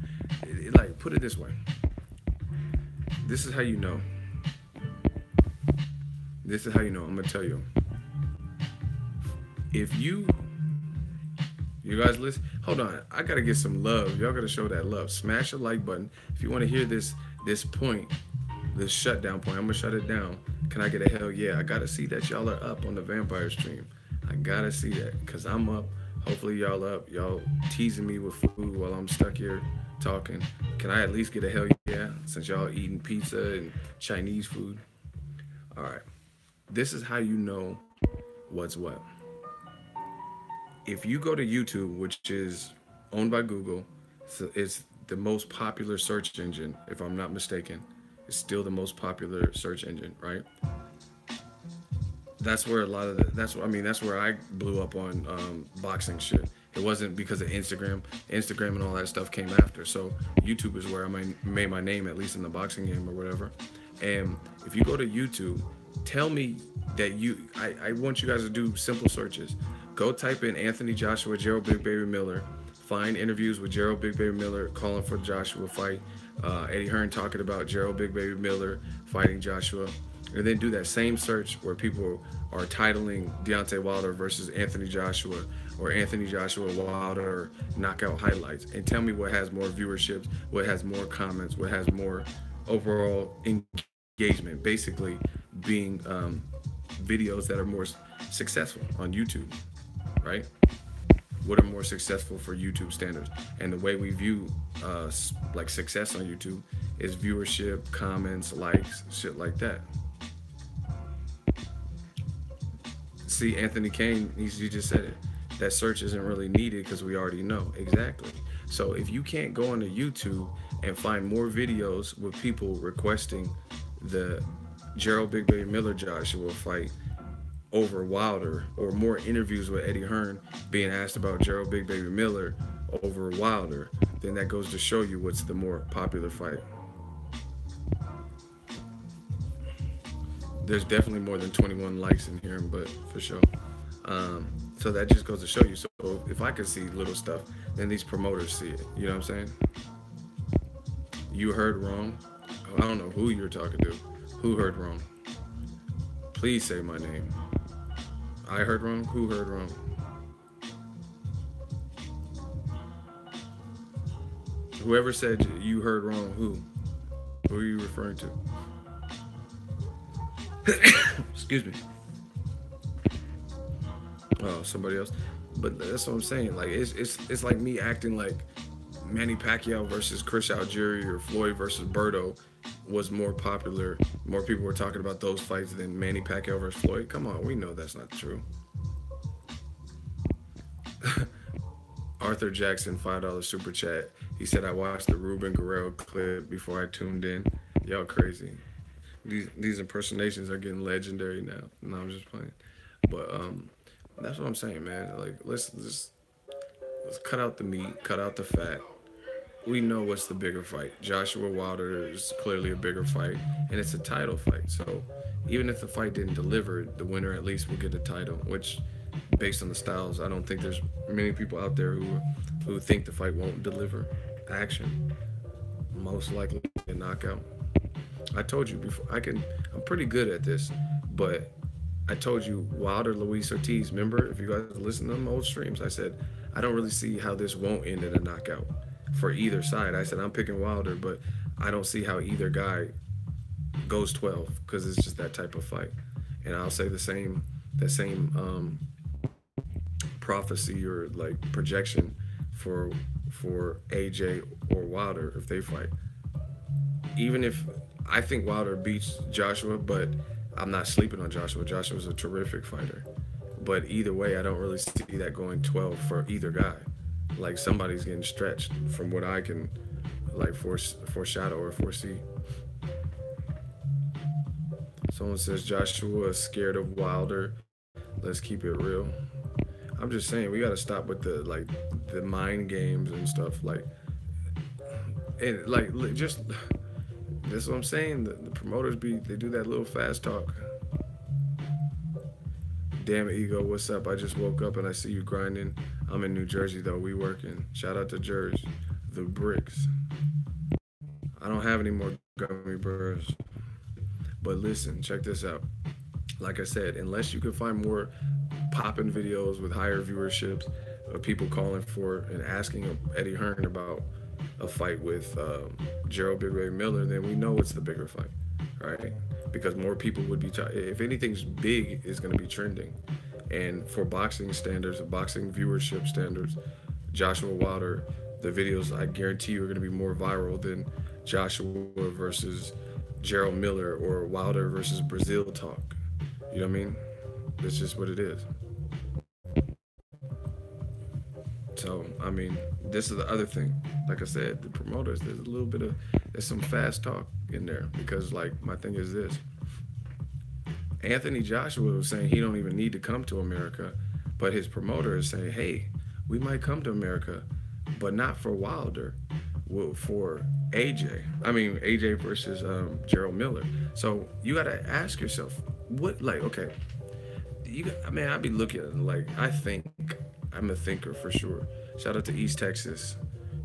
Like, put it this way. This is how you know. This is how you know. I'm gonna tell you. If you guys listen, hold on. I gotta get some love. Y'all gotta show that love. Smash the like button if you want to hear this point, this shutdown point. I'm gonna shut it down. Can I get a hell yeah? I gotta see that y'all are up on the vampire stream. I gotta see that because I'm up. Hopefully y'all up. Y'all teasing me with food while I'm stuck here talking. Can I at least get a hell yeah since y'all eating pizza and Chinese food? All right. This is how you know what's what. If you go to YouTube, which is owned by Google, so it's the most popular search engine, if I'm not mistaken. It's still the most popular search engine, right? That's where a lot of that's where I blew up on boxing shit. It wasn't because of Instagram. Instagram and all that stuff came after. So YouTube is where I made my name, at least in the boxing game or whatever. And if you go to YouTube, tell me that I want you guys to do simple searches. Go type in Anthony Joshua, Jarrell Big Baby Miller. Find interviews with Jarrell Big Baby Miller calling for the Joshua fight. Eddie Hearn talking about Jarrell Big Baby Miller fighting Joshua. and then do that same search where people are titling Deontay Wilder versus Anthony Joshua or Anthony Joshua Wilder knockout highlights, and tell me what has more viewerships, what has more comments, what has more overall engagement. Basically, being videos that are more successful on YouTube, right? What are more successful for YouTube standards? And the way we view like success on YouTube is viewership, comments, likes, shit like that. See, Anthony Kane, he just said it. That search isn't really needed because we already know exactly. So if you can't go onto YouTube and find more videos with people requesting the Gerald Big Baby Miller Joshua fight over Wilder, or more interviews with Eddie Hearn being asked about Gerald Big Baby Miller over Wilder, then that goes to show you what's the more popular fight. There's definitely more than 21 likes in here, but for sure. So that just goes to show you. So if I could see little stuff, then these promoters see it. You know what I'm saying? You heard wrong. I don't know who you're talking to. Who heard wrong? Please say my name. I heard wrong. Who heard wrong? Whoever said you heard wrong, who? Who are you referring to? Excuse me. Oh, somebody else. But that's what I'm saying. Like it's like me acting like Manny Pacquiao versus Chris Algieri or Floyd versus Berto was more popular. More people were talking about those fights than Manny Pacquiao versus Floyd. Come on, we know that's not true. Arthur Jackson, $5 super chat. He said I watched the Ruben Guerrero clip before I tuned in. Y'all crazy. These impersonations are getting legendary now. No, I'm just playing. But that's what I'm saying, man. Like let's cut out the meat, cut out the fat. We know what's the bigger fight. Joshua Wilder is clearly a bigger fight, and it's a title fight. So even if the fight didn't deliver, the winner at least will get the title. Which, based on the styles, I don't think there's many people out there who think the fight won't deliver action. Most likely a knockout. I told you before. I'm pretty good at this, but I told you Wilder, Luis Ortiz. Remember, if you guys listen to them old streams, I said I don't really see how this won't end in a knockout for either side. I said I'm picking Wilder, but I don't see how either guy goes 12 because it's just that type of fight. And I'll say the same prophecy or like projection for AJ or Wilder if they fight. Even if I think Wilder beats Joshua, but I'm not sleeping on Joshua. Joshua's a terrific fighter. But either way, I don't really see that going 12 for either guy. Like somebody's getting stretched from what I can like foreshadow or foresee. Someone says Joshua is scared of Wilder. Let's keep it real. I'm just saying we gotta stop with the mind games and stuff and just that's what I'm saying. The promoters they do that little fast talk. Damn ego, what's up? I just woke up and I see you grinding. I'm in New Jersey though. We working. Shout out to Jersey, the bricks. I don't have any more gummy bears. But listen, check this out. Like I said, unless you can find more popping videos with higher viewerships of people calling for and asking Eddie Hearn about a fight with Gerald Big Ray Miller, then we know it's the bigger fight, right? Because more people would be, if anything's big, it's going to be trending. And for boxing standards, boxing viewership standards, Joshua Wilder, the videos I guarantee you are going to be more viral than Joshua versus Gerald Miller or Wilder versus Brazil talk. You know what I mean? That's just what it is. So, I mean, this is the other thing. Like I said, the promoters, there's some fast talk in there because, like, my thing is this. Anthony Joshua was saying he don't even need to come to America, but his promoter is saying, hey, we might come to America, but not for Wilder, for AJ. I mean, AJ versus Gerald Miller. So you got to ask yourself, okay, I'd be looking like, I think I'm a thinker for sure. Shout out to East Texas.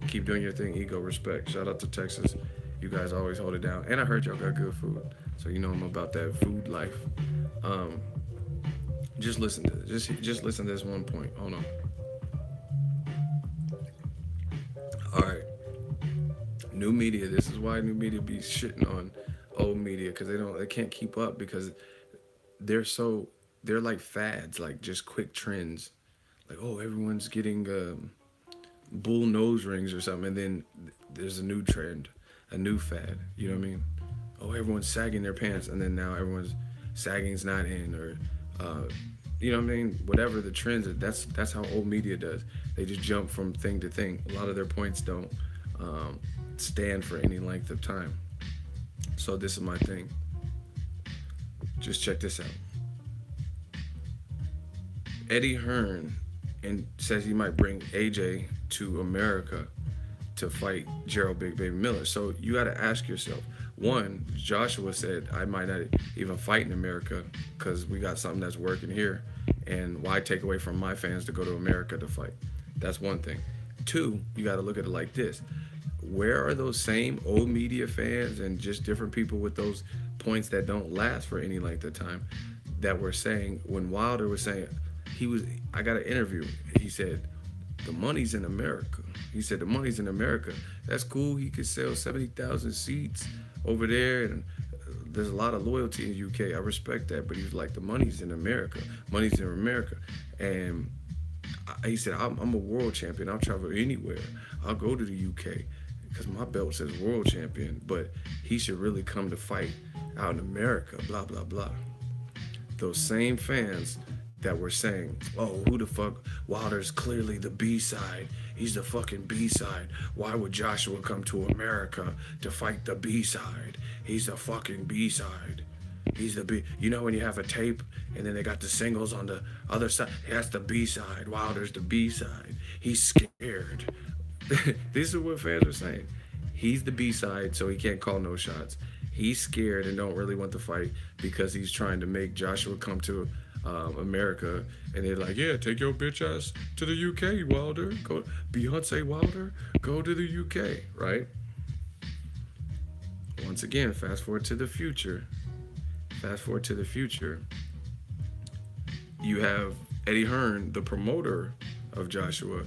Keep doing your thing, ego, respect. Shout out to Texas. You guys always hold it down. And I heard y'all got good food. So you know I'm about that food life. Um, just listen to this. Just listen to this one point. Hold on. All right. New media. This is why new media be shitting on old media because they can't keep up because they're so they're like fads, like just quick trends. Like, oh, everyone's getting bull nose rings or something, and then there's a new trend, a new fad. You know what I mean? Oh, everyone's sagging their pants, and then now everyone's sagging's not in, or you know what I mean? Whatever the trends are, that's how old media does. They just jump from thing to thing. A lot of their points don't um, stand for any length of time. So this is my thing. Just check this out. Eddie Hearn and says he might bring AJ to America to fight Gerald Big Baby Miller. So you got to ask yourself. One, Joshua said I might not even fight in America because we got something that's working here, and why take away from my fans to go to America to fight? That's one thing. Two, you got to look at it like this: where are those same old media fans and just different people with those points that don't last for any length of time that were saying when Wilder was saying I got an interview. He said, the money's in America. He said, the money's in America. That's cool. He could sell 70,000 seats over there. And there's a lot of loyalty in the UK. I respect that. But he was like, the money's in America. Money's in America. And he said, I'm a world champion. I'll travel anywhere. I'll go to the UK because my belt says world champion. But he should really come to fight out in America, blah, blah, blah. Those same fans that were saying, oh, who the fuck? Wilder's clearly the B-side. He's the fucking B-side. Why would Joshua come to America to fight the B-side? He's the fucking B-side. He's the B. You know when you have a tape and then they got the singles on the other side? That's the B-side. Wilder's the B-side. He's scared. This is what fans are saying. He's the B-side, so he can't call no shots. He's scared and don't really want to fight because he's trying to make Joshua come to America, and they're like, yeah, take your bitch ass to the UK, Wilder. Go, Beyonce Wilder, go to the UK, right? Once again, fast forward to the future. Fast forward to the future. You have Eddie Hearn, the promoter of Joshua,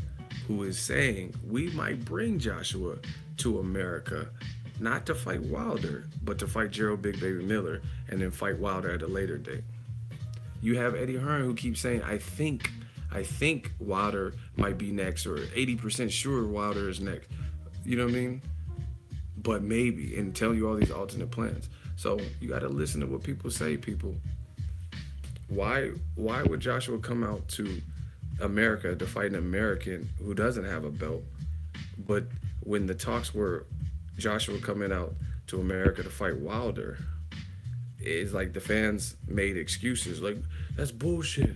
who is saying we might bring Joshua to America, not to fight Wilder, but to fight Gerald Big Baby Miller, and then fight Wilder at a later date. You have Eddie Hearn who keeps saying, I think Wilder might be next, or 80% sure Wilder is next. You know what I mean? But maybe, and tell you all these alternate plans. So you got to listen to what people say, people. Why would Joshua come out to America to fight an American who doesn't have a belt? But when the talks were Joshua coming out to America to fight Wilder, it's like the fans made excuses like, that's bullshit.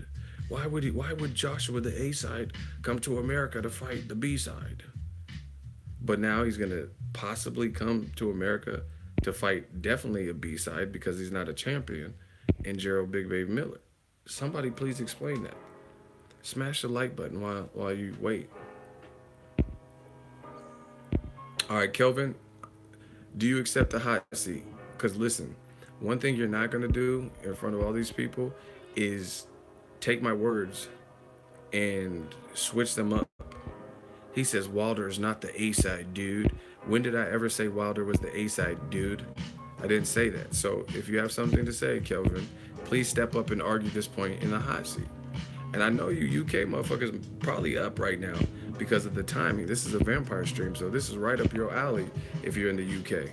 Why would Joshua, the A side, come to America to fight the B side? But now he's gonna possibly come to America to fight definitely a B side because he's not a champion, and Gerald Big Baby Miller. Somebody please explain that. Smash the like button while you wait. All right, Kelvin, do you accept the hot seat? Because listen, one thing you're not gonna do in front of all these people is take my words and switch them up. He says Wilder is not the A-side, dude. When did I ever say Wilder was the A-side, dude? I didn't say that. So if you have something to say, Kelvin, please step up and argue this point in the hot seat. And I know you UK motherfuckers probably up right now because of the timing. This is a vampire stream, so this is right up your alley if you're in the UK.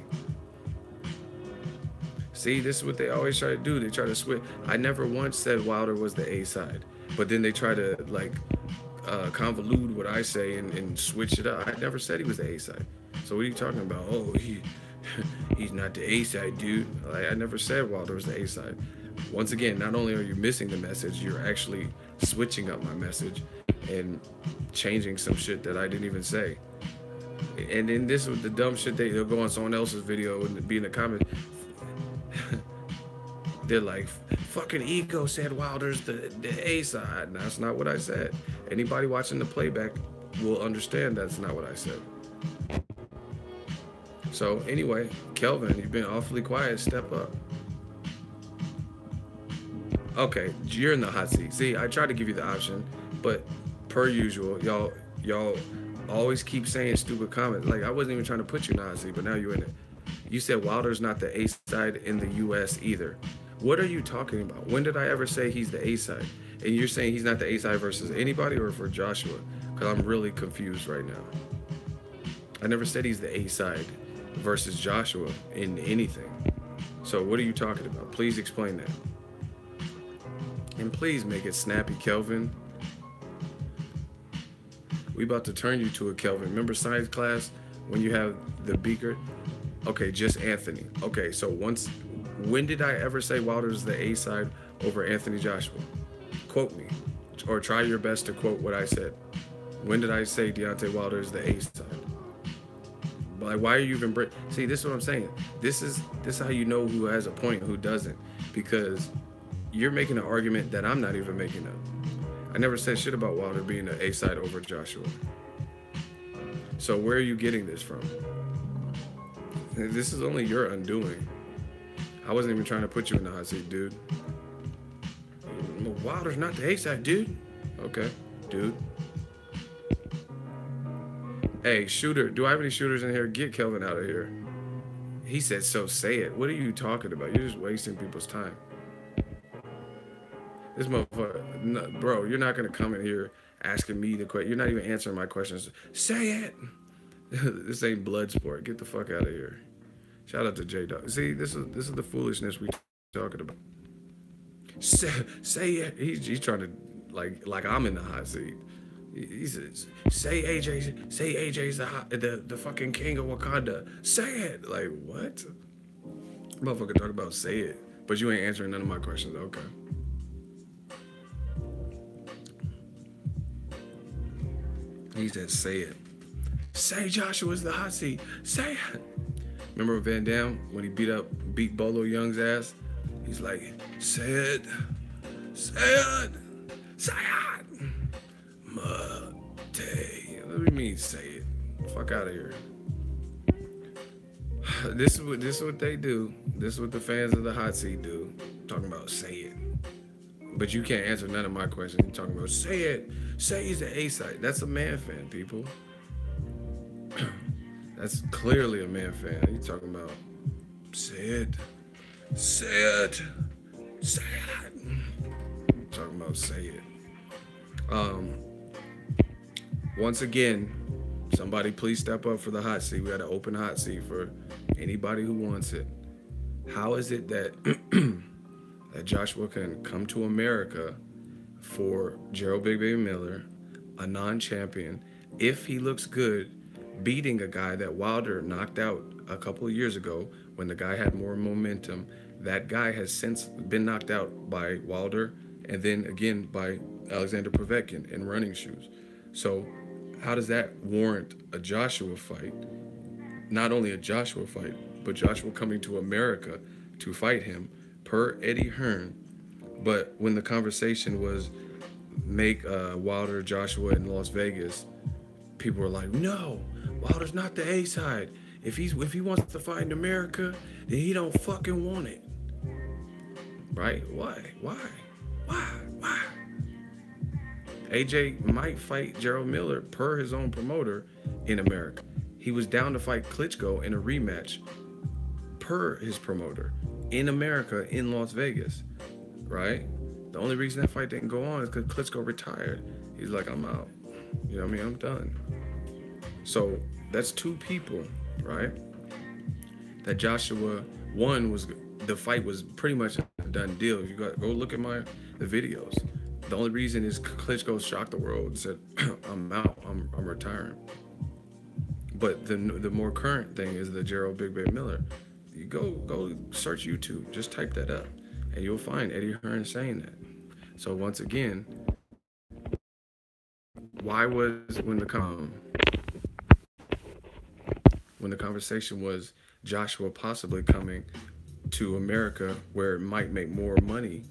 See, this is what they always try to do. They try to switch. I never once said Wilder was the A side, but then they try to like convolute what I say and switch it up. I never said he was the A side. So what are you talking about? Oh, he's not the A side, dude. Like, I never said Wilder was the A side. Once again, not only are you missing the message, you're actually switching up my message and changing some shit that I didn't even say. And then this was the dumb shit they'll go on someone else's video and be in the comments. They're like, fucking Ego said Wilder's the A side. That's not what I said. Anybody watching the playback will understand that's not what I said. So anyway, Kelvin, you've been awfully quiet. Step up. Okay, you're in the hot seat. See, I tried to give you the option, but per usual, y'all always keep saying stupid comments. Like I wasn't even trying to put you in the hot seat, but now you're in it. You said Wilder's not the A side in the U.S. either. What are you talking about? When did I ever say he's the A side? And you're saying he's not the A side versus anybody or for Joshua? Because I'm really confused right now. I never said he's the A side versus Joshua in anything. So what are you talking about? Please explain that. And please make it snappy, Kelvin. We about to turn you to a Kelvin. Remember science class when you have the beaker? Okay, just Anthony. Okay, so when did I ever say Wilder's the A side over Anthony Joshua? Quote me, or try your best to quote what I said. When did I say Deontay Wilder is the A side? Like, why are you even see? This is what I'm saying. This is how you know who has a point, and who doesn't, because you're making an argument that I'm not even making up. I never said shit about Wilder being the A side over Joshua. So where are you getting this from? This is only your undoing. I wasn't even trying to put you in the hot seat, dude. Wilder's not the A side, dude. Okay, dude. Hey, shooter, do I have any shooters in here? Get Kelvin out of here. He said, so say it. What are you talking about? You're just wasting people's time. This motherfucker, no, bro, you're not going to come in here asking me the question. You're not even answering my questions. Say it. This ain't blood sport. Get the fuck out of here. Shout out to J Dog. See, this is the foolishness we talking about. Say it. He's trying to like I'm in the hot seat. He says, say AJ's the fucking king of Wakanda. Say it. Like what? Motherfucker talk about say it, but you ain't answering none of my questions. Okay. He said, say it. Say Joshua's the hot seat. Say it. Remember Van Damme when he beat Bolo Young's ass? He's like, say it. Say it. Say it. Mate. What do you mean say it? Fuck out of here. This is what they do. This is what the fans of the hot seat do. Talking about say it. But you can't answer none of my questions. You're talking about say it. Say he's the A side. That's a man fan, people. That's clearly a man fan. You talking about say it. Say it. Say it. Talking about say it. Once again, somebody please step up for the hot seat. We got an open hot seat for anybody who wants it. How is it that that Joshua can come to America for Jarrell Big Baby Miller, a non-champion, if he looks good, beating a guy that Wilder knocked out a couple of years ago when the guy had more momentum? That guy has since been knocked out by Wilder and then again by Alexander Povetkin in running shoes. So how does that warrant a Joshua fight? Not only a Joshua fight, but Joshua coming to America to fight him per Eddie Hearn. But when the conversation was make Wilder Joshua in Las Vegas, people were like, no, Wilder's not the A side. If he wants to fight in America, then he don't fucking want it. Right? Why? AJ might fight Jarrell Miller per his own promoter in America. He was down to fight Klitschko in a rematch per his promoter in America in Las Vegas, right? The only reason that fight didn't go on is because Klitschko retired. He's like, I'm out. You know what I mean? I'm done. So that's two people, right? That Joshua won was the fight was pretty much a done deal. You got go look at the videos. The only reason is Klitschko shocked the world and said, I'm out. I'm retiring. But the more current thing is the Jarrell Big Baby Miller. You go search YouTube. Just type that up, and you'll find Eddie Hearn saying that. So once again, why was when the conversation was Joshua possibly coming to America where it might make more money?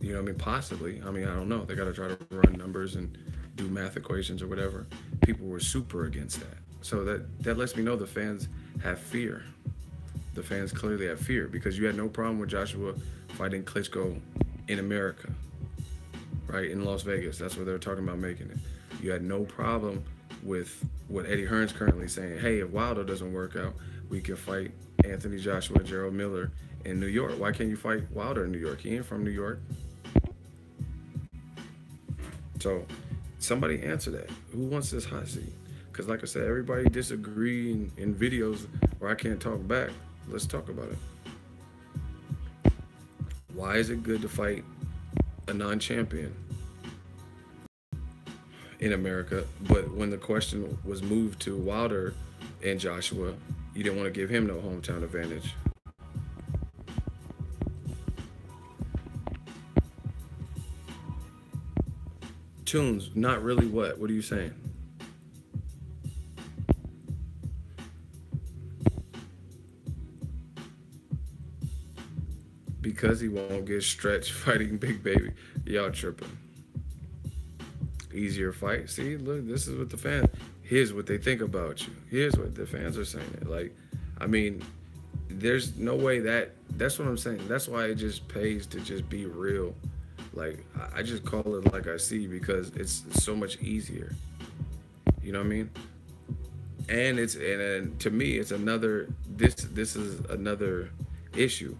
You know what I mean? Possibly. I mean, I don't know. They got to try to run numbers and do math equations or whatever. People were super against that. So that lets me know the fans have fear. The fans clearly have fear because you had no problem with Joshua fighting Klitschko in America, right, in Las Vegas. That's where they're talking about making it. You had no problem with what Eddie Hearn's currently saying. Hey, if Wilder doesn't work out, we can fight Anthony Joshua, Jarrell Miller in New York. Why can't you fight Wilder in New York? He ain't from New York. So somebody answer that. Who wants this hot seat? Because like I said, everybody disagree in videos where I can't talk back. Let's talk about it. Why is it good to fight a non-champion in America, but when the question was moved to Wilder and Joshua, you didn't want to give him no hometown advantage? Tunes, not really what? What are you saying? Because he won't get stretched fighting Big Baby. Y'all tripping. Easier fight. See, look, this is what the fans. Here's what they think about you. Here's what the fans are saying. Like, I mean, there's no way that. That's what I'm saying. That's why it just pays to just be real. Like, I just call it like I see because it's so much easier. You know what I mean? And and to me, it's another. This is another issue.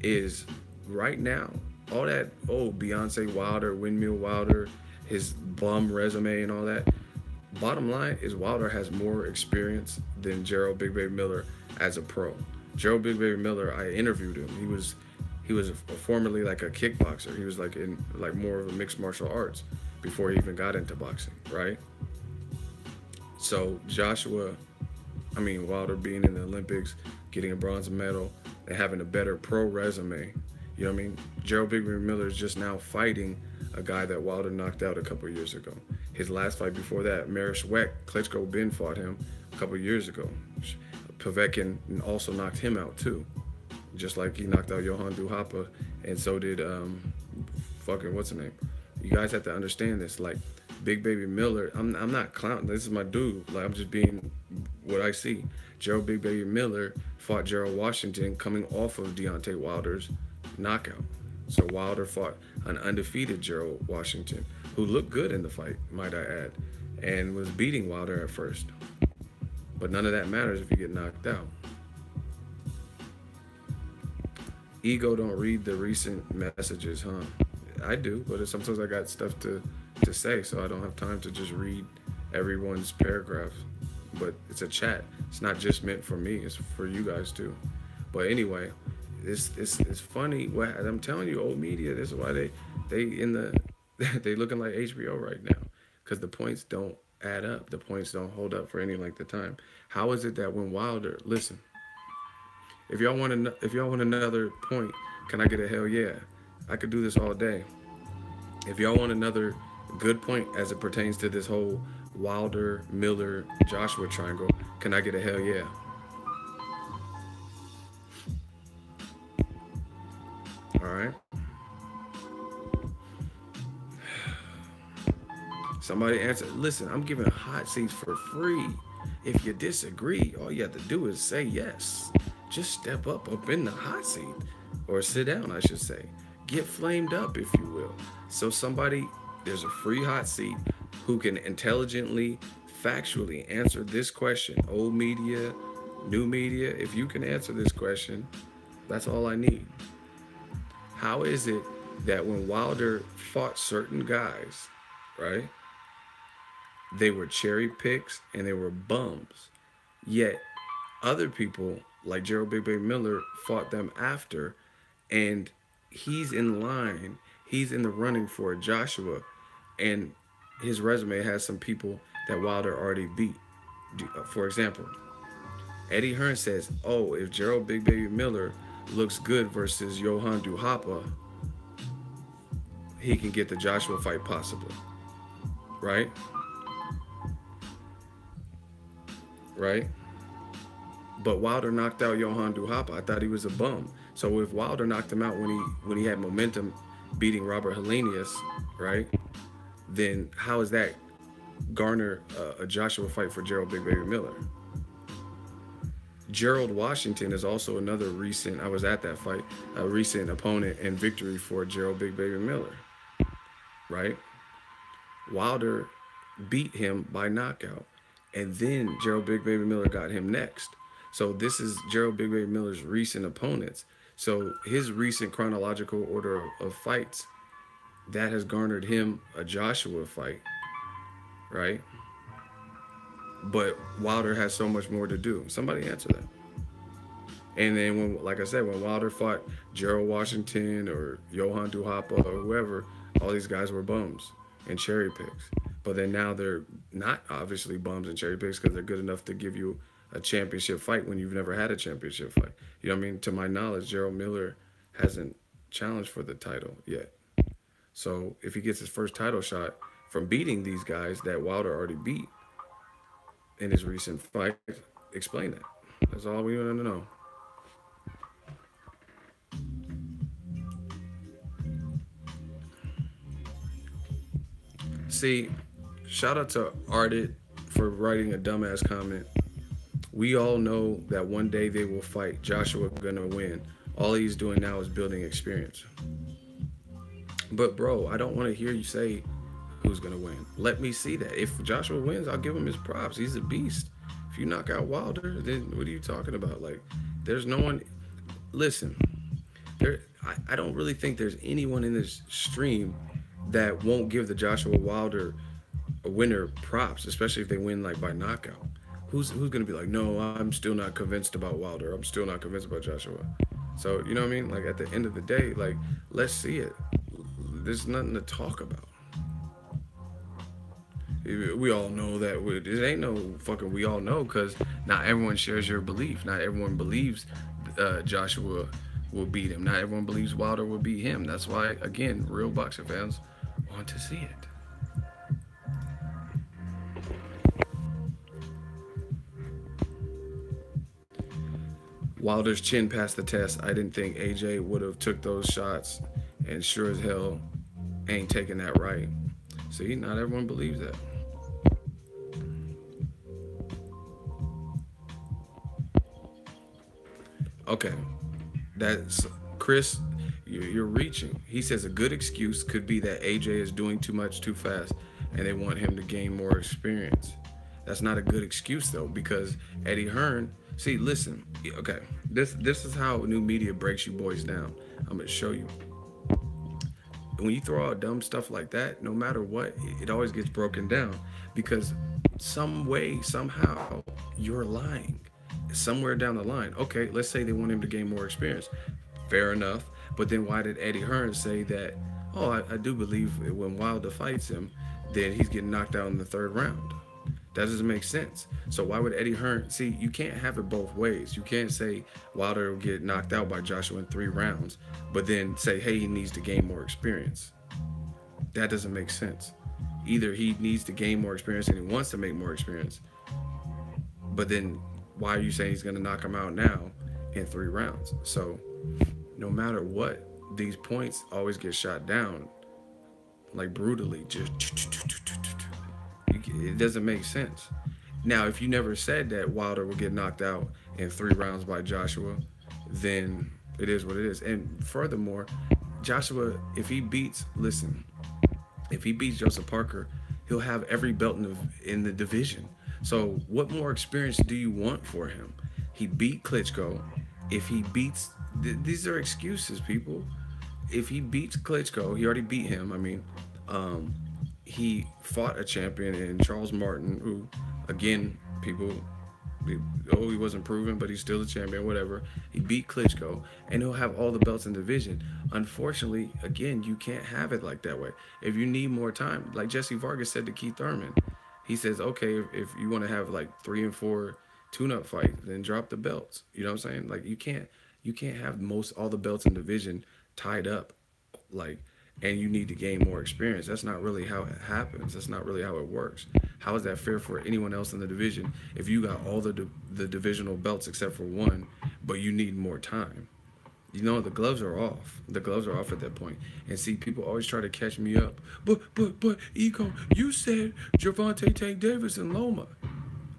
Is right now all that Beyonce Wilder, Windmill Wilder, his bum resume and all that. Bottom line is Wilder has more experience than Jarrell Big Baby Miller as a pro. Jarrell Big Baby Miller, I interviewed him. He was formerly like a kickboxer. He was like in like more of a mixed martial arts before he even got into boxing, right? So Wilder being in the Olympics, getting a bronze medal, and having a better pro resume. You know what I mean? Jarrell Big Baby Miller is just now fighting a guy that Wilder knocked out a couple years ago. His last fight before that, Mariusz Klitschko Ben fought him a couple years ago. Povetkin also knocked him out too, just like he knocked out Johan Duhapa, and so did fucking what's his name. You guys have to understand this. Like Big Baby Miller, I'm not clowning. This is my dude. Like I'm just being what I see. Jarrell Big Baby Miller fought Gerald Washington coming off of Deontay Wilder's knockout. So Wilder fought an undefeated Gerald Washington, who looked good in the fight, might I add, and was beating Wilder at first. But none of that matters if you get knocked out. Ego don't read the recent messages, huh? I do, but sometimes I got stuff to say, so I don't have time to just read everyone's paragraph. But it's a chat. It's not just meant for me. It's for you guys too. But anyway, it's funny. What I'm telling you, old media. This is why they in the they looking like HBO right now, because the points don't add up. The points don't hold up for any length of time. How is it that when Wilder, listen, if y'all want another point, can I get a hell yeah? I could do this all day. If y'all want another good point as it pertains to this whole Wilder, Miller, Joshua triangle, can I get a hell yeah? All right. Somebody answer. Listen, I'm giving hot seats for free. If you disagree, all you have to do is say yes. Just step up in the hot seat, or sit down, I should say. Get flamed up, if you will. So there's a free hot seat who can intelligently, factually answer this question. Old media, new media, if you can answer this question, that's all I need. How is it that when Wilder fought certain guys, right, they were cherry picks and they were bums, yet other people like Jarrell Big Baby Miller fought them after, and he's in line, he's in the running for Joshua, and his resume has some people that Wilder already beat. For example, Eddie Hearn says, if Jarrell Big Baby Miller looks good versus Johan Duhapa, he can get the Joshua fight possibly. Right? Right? But Wilder knocked out Johan Duhapa. I thought he was a bum. So if Wilder knocked him out when he had momentum beating Robert Helenius, right? Then how is that garner a Joshua fight for Jarrell Big Baby Miller? Gerald Washington is also another recent. I was at that fight, a recent opponent and victory for Gerald Big Baby Miller. Right, Wilder beat him by knockout, and then Gerald Big Baby Miller got him next. So this is Gerald Big Baby Miller's recent opponents. So his recent chronological order of fights that has garnered him a Joshua fight, right? But Wilder has so much more to do. Somebody answer that. And then when, like I said, when Wilder fought Gerald Washington or Johan Duhapa or whoever, all these guys were bums and cherry picks. But then now they're not obviously bums and cherry picks because they're good enough to give you a championship fight when you've never had a championship fight. You know what I mean? To my knowledge, Gerald Miller hasn't challenged for the title yet. So if he gets his first title shot from beating these guys that Wilder already beat in his recent fight, explain that. That's all we want to know. See, shout out to Ardit for writing a dumbass comment. We all know that one day they will fight. Joshua gonna win. All he's doing now is building experience. But bro, I don't want to hear you say who's gonna win. Let me see that. If Joshua wins, I'll give him his props. He's a beast. If you knock out Wilder, then what are you talking about? Like, there's no one. Listen, I don't really think there's anyone in this stream that won't give the Joshua Wilder winner props, especially if they win like by knockout. Who's gonna be like, no, I'm still not convinced about Wilder. I'm still not convinced about Joshua. So you know what I mean? Like at the end of the day, like let's see it. There's nothing to talk about. We all know that it ain't no fucking we all know because not everyone shares your belief. Not everyone believes Joshua will beat him. Not everyone believes Wilder will beat him. That's why, again, real boxing fans want to see it. Wilder's chin passed the test. I didn't think AJ would have took those shots, and sure as hell ain't taking that right. See, not everyone believes that. Okay, that's Chris. You're reaching. He says a good excuse could be that AJ is doing too much too fast, and they want him to gain more experience. That's not a good excuse though, because Eddie Hearn. See, listen. Okay, this is how new media breaks you boys down. I'm gonna show you. When you throw out dumb stuff like that, no matter what, it always gets broken down because some way, somehow, you're lying. Somewhere down the line, okay, let's say they want him to gain more experience. Fair enough. But then why did Eddie Hearn say that, oh, I do believe when Wilder fights him, then he's getting knocked out in the third round? That doesn't make sense. So why would Eddie Hearn, see, you can't have it both ways. You can't say Wilder will get knocked out by Joshua in 3 rounds, but then say, hey, he needs to gain more experience. That doesn't make sense. Either he needs to gain more experience and he wants to make more experience, but then why are you saying he's going to knock him out now in 3 rounds? So no matter what, these points always get shot down like brutally. Just it doesn't make sense. Now, if you never said that Wilder would get knocked out in 3 rounds by Joshua, then it is what it is. And furthermore, Joshua, if he beats, listen, if he beats Joseph Parker, he'll have every belt in the division. So what more experience do you want for him? He beat Klitschko. If he beats, these are excuses, people. If he beats Klitschko, he already beat him. I mean, he fought a champion in Charles Martin, who, again, people, oh, he wasn't proven, but he's still a champion, whatever. He beat Klitschko, and he'll have all the belts in the division. Unfortunately, again, you can't have it like that way. If you need more time, like Jesse Vargas said to Keith Thurman, he says, okay, if you want to have like 3 and 4 tune-up fights, then drop the belts. You know what I'm saying? Like you can't have all the belts in the division tied up, like, and you need to gain more experience. That's not really how it happens. That's not really how it works. How is that fair for anyone else in the division if you got all the divisional belts except for one, but you need more time? You know, the gloves are off. The gloves are off at that point. And see, people always try to catch me up. But, Eco, you said Gervonta Tank Davis and Loma.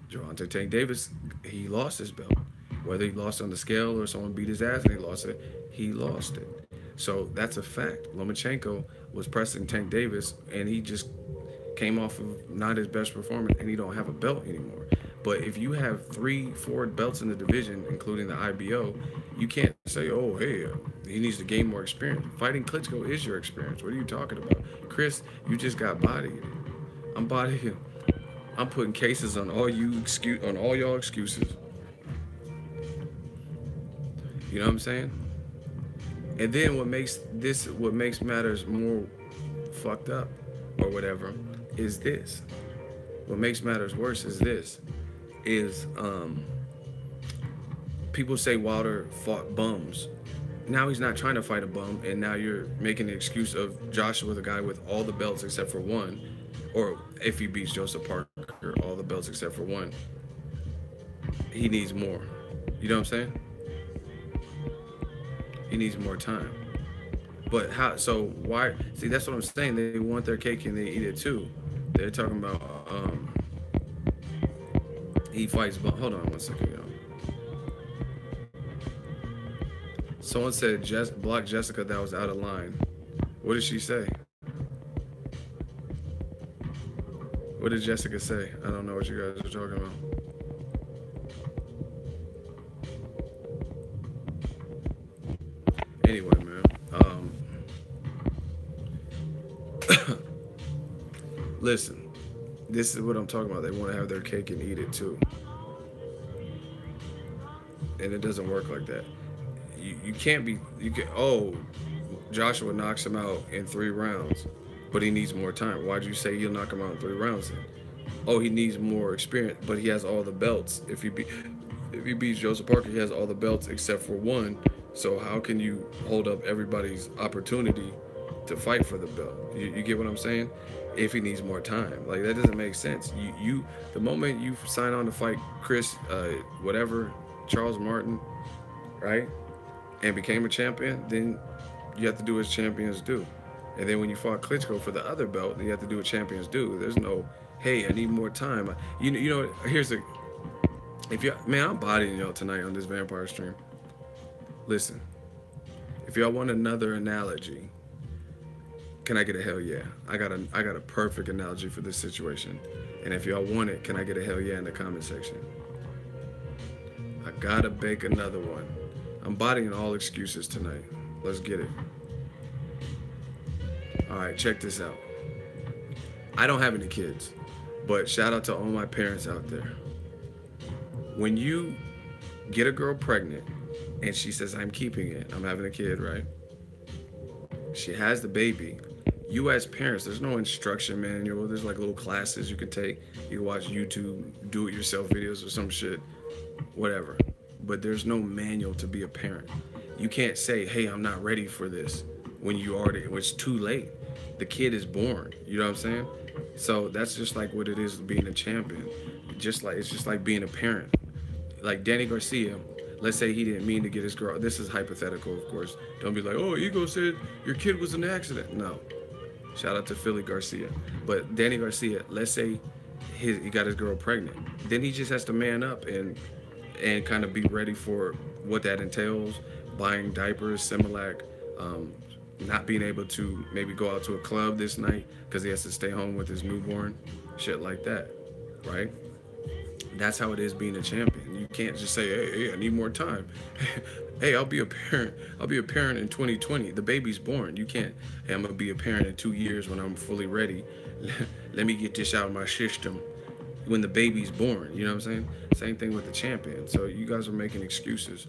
Gervonta Tank Davis, he lost his belt. Whether he lost on the scale or someone beat his ass and he lost it, he lost it. So that's a fact. Lomachenko was pressing Tank Davis, and he just came off of not his best performance, and he don't have a belt anymore. But if you have 3, 4 belts in the division, including the IBO, you can't say, "Oh, hey, he needs to gain more experience." Fighting Klitschko is your experience. What are you talking about, Chris? You just got bodied. I'm bodying. I'm putting cases on all y'all excuses. You know what I'm saying? And then what makes matters more fucked up or whatever is this. What makes matters worse is this. Is People say Wilder fought bums. Now he's not trying to fight a bum, and now you're making the excuse of Joshua, the guy with all the belts except for one, or if he beats Joseph Parker, all the belts except for one, he needs more. You know what I'm saying? He needs more time. But how? So why? See, that's what I'm saying. They want their cake and they eat it too. They're talking about he fights. Hold on 1 second, y'all. Someone said block Jessica that was out of line. What did she say? What did Jessica say? I don't know what you guys are talking about. Anyway, man. Listen, this is what I'm talking about. They want to have their cake and eat it too, and it doesn't work like that. You can't be. You can. Oh, Joshua knocks him out in 3 rounds, but he needs more time. Why'd you say he'll knock him out in 3 rounds then? Oh, he needs more experience, but he has all the belts. If he beats Joseph Parker, he has all the belts except for one. So how can you hold up everybody's opportunity to fight for the belt? You get what I'm saying? If he needs more time, like that doesn't make sense. The moment you sign on to fight Chris, whatever, Charles Martin, right, and became a champion, then you have to do as champions do. And then when you fought Klitschko for the other belt, you have to do what champions do. There's no, hey, I need more time. You know, here's the, if you man, I'm bodying y'all tonight on this vampire stream. Listen, if y'all want another analogy, can I get a hell yeah? I got a perfect analogy for this situation. And if y'all want it, can I get a hell yeah in the comment section? I gotta bake another one. I'm bodying all excuses tonight. Let's get it. All right, check this out. I don't have any kids, but shout out to all my parents out there. When you get a girl pregnant and she says, I'm keeping it, I'm having a kid, right? She has the baby. You as parents, there's no instruction manual. There's like little classes you can take. You can watch YouTube, do it yourself videos or some shit, whatever. But there's no manual to be a parent. You can't say, hey, I'm not ready for this when it's too late. The kid is born. You know what I'm saying? So that's just like what it is being a champion. It's just like being a parent. Like Danny Garcia, let's say he didn't mean to get his girl. This is hypothetical, of course. Don't be like, oh, Ego said your kid was an accident. No. Shout out to Philly Garcia. But Danny Garcia, let's say he got his girl pregnant. Then he just has to man up and kind of be ready for what that entails. Buying diapers, Similac, not being able to maybe go out to a club this night because he has to stay home with his newborn, shit like that, right? That's how it is being a champion. You can't just say, hey, I need more time. Hey, I'll be a parent. I'll be a parent in 2020. The baby's born. You can't, hey, I'm going to be a parent in 2 years when I'm fully ready. Let me get this out of my system when the baby's born. You know what I'm saying? Same thing with the champion. So you guys are making excuses.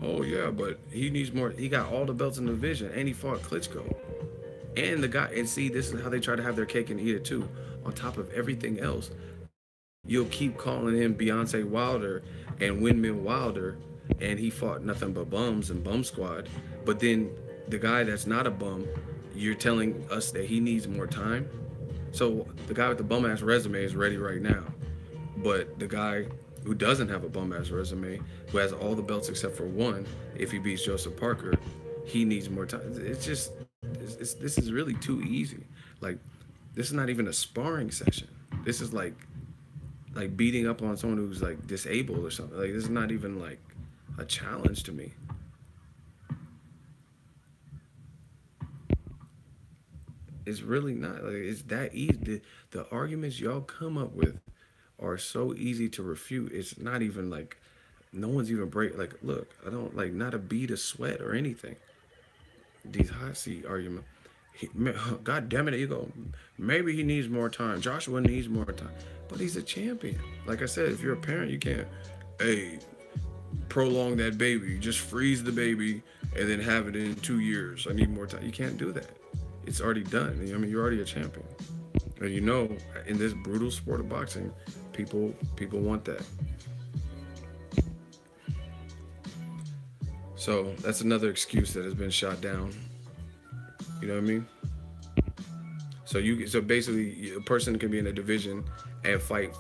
Oh, yeah, but he needs more. He got all the belts in the division, and he fought Klitschko. And the guy, and see, this is how they try to have their cake and eat it too. On top of everything else, you'll keep calling him Beyonce Wilder and Windmill Wilder, and he fought nothing but bums and bum squad. But then the guy that's not a bum, you're telling us that he needs more time. So the guy with the bum ass resume is ready right now, but the guy who doesn't have a bum ass resume, who has all the belts except for one, if he beats Joseph Parker, he needs more time. This is really too easy. Like, this is not even a sparring session. This is like beating up on someone who's like disabled or something. Like, this is not even like a challenge to me. It's really not. Like, it's that easy. The arguments y'all come up with are so easy to refute. It's not even like no one's even break. Like, look, I don't like not a bead of sweat or anything. These hot seat arguments. God damn it, you go. Maybe he needs more time. Joshua needs more time, but he's a champion. Like I said, if you're a parent, you can't. Hey, prolong that baby. Just freeze the baby and then have it in 2 years. I need more time. You can't do that. It's already done. I mean, you're already a champion. And you know, in this brutal sport of boxing, people want that. So that's another excuse that has been shot down. You know what I mean? So basically, a person can be in a division and fight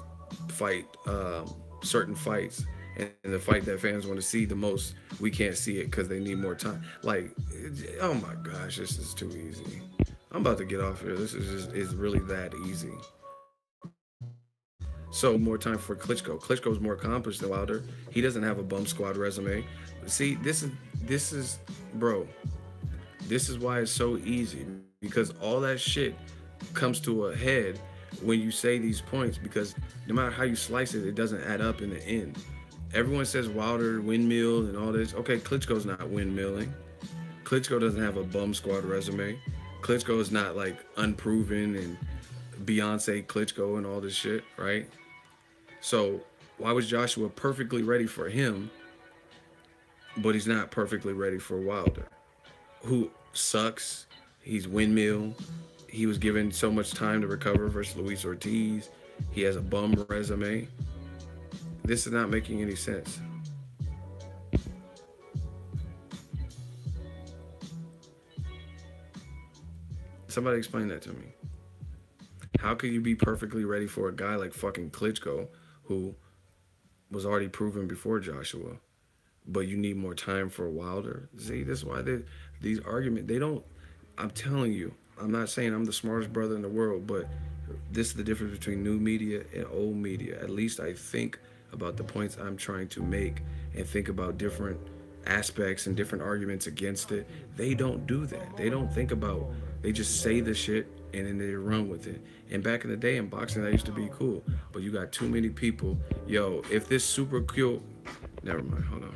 certain fights, and the fight that fans want to see the most, we can't see it because they need more time. Like, oh my gosh, this is too easy. I'm about to get off here. This is just is really that easy. So we need more time for Klitschko. Klitschko's more accomplished than Wilder. He doesn't have a bum squad resume. See, this is bro. This is why it's so easy because all that shit comes to a head when you say these points because no matter how you slice it, it doesn't add up in the end. Everyone says Wilder windmill and all this. Okay, Klitschko's not windmilling. Klitschko doesn't have a bum squad resume. Klitschko is not like unproven and Beyonce Klitschko and all this shit, right? So why was Joshua perfectly ready for him, but he's not perfectly ready for Wilder, who sucks? He's windmill. He was given so much time to recover versus Luis Ortiz. He has a bum resume. This is not making any sense. Somebody explain that to me. How could you be perfectly ready for a guy like fucking Klitschko, who was already proven before Joshua, but you need more time for Wilder? See, this is why these arguments, they don't, I'm telling you, I'm not saying I'm the smartest brother in the world, but this is the difference between new media and old media. At least I think about the points I'm trying to make and think about different aspects and different arguments against it. They don't do that. They don't think about, they just say the shit and then they run with it. And back in the day in boxing, that used to be cool. But you got too many people. Yo, if this super cool, never mind, hold on.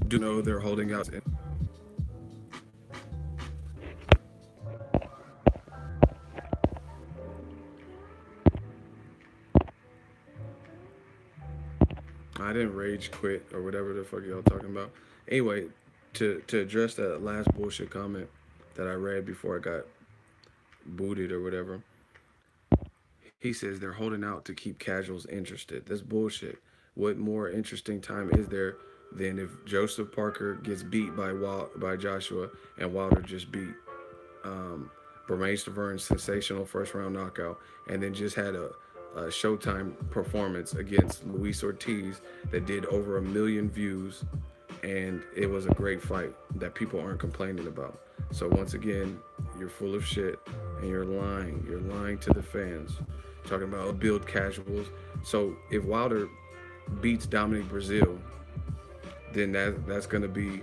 Do know they're holding out. I didn't rage quit or whatever the fuck y'all talking about. Anyway, to address that last bullshit comment that I read before I got booted or whatever, he says they're holding out to keep casuals interested. That's bullshit. What more interesting time is there than if Joseph Parker gets beat by Joshua and Wilder just beat Bermane Stivern's sensational first round knockout, and then just had a Showtime performance against Luis Ortiz that did over 1 million views, and it was a great fight that people aren't complaining about. So once again, you're full of shit and you're lying. You're lying to the fans. Talking about build casuals. So if Wilder beats Dominic Brazil, then that's gonna be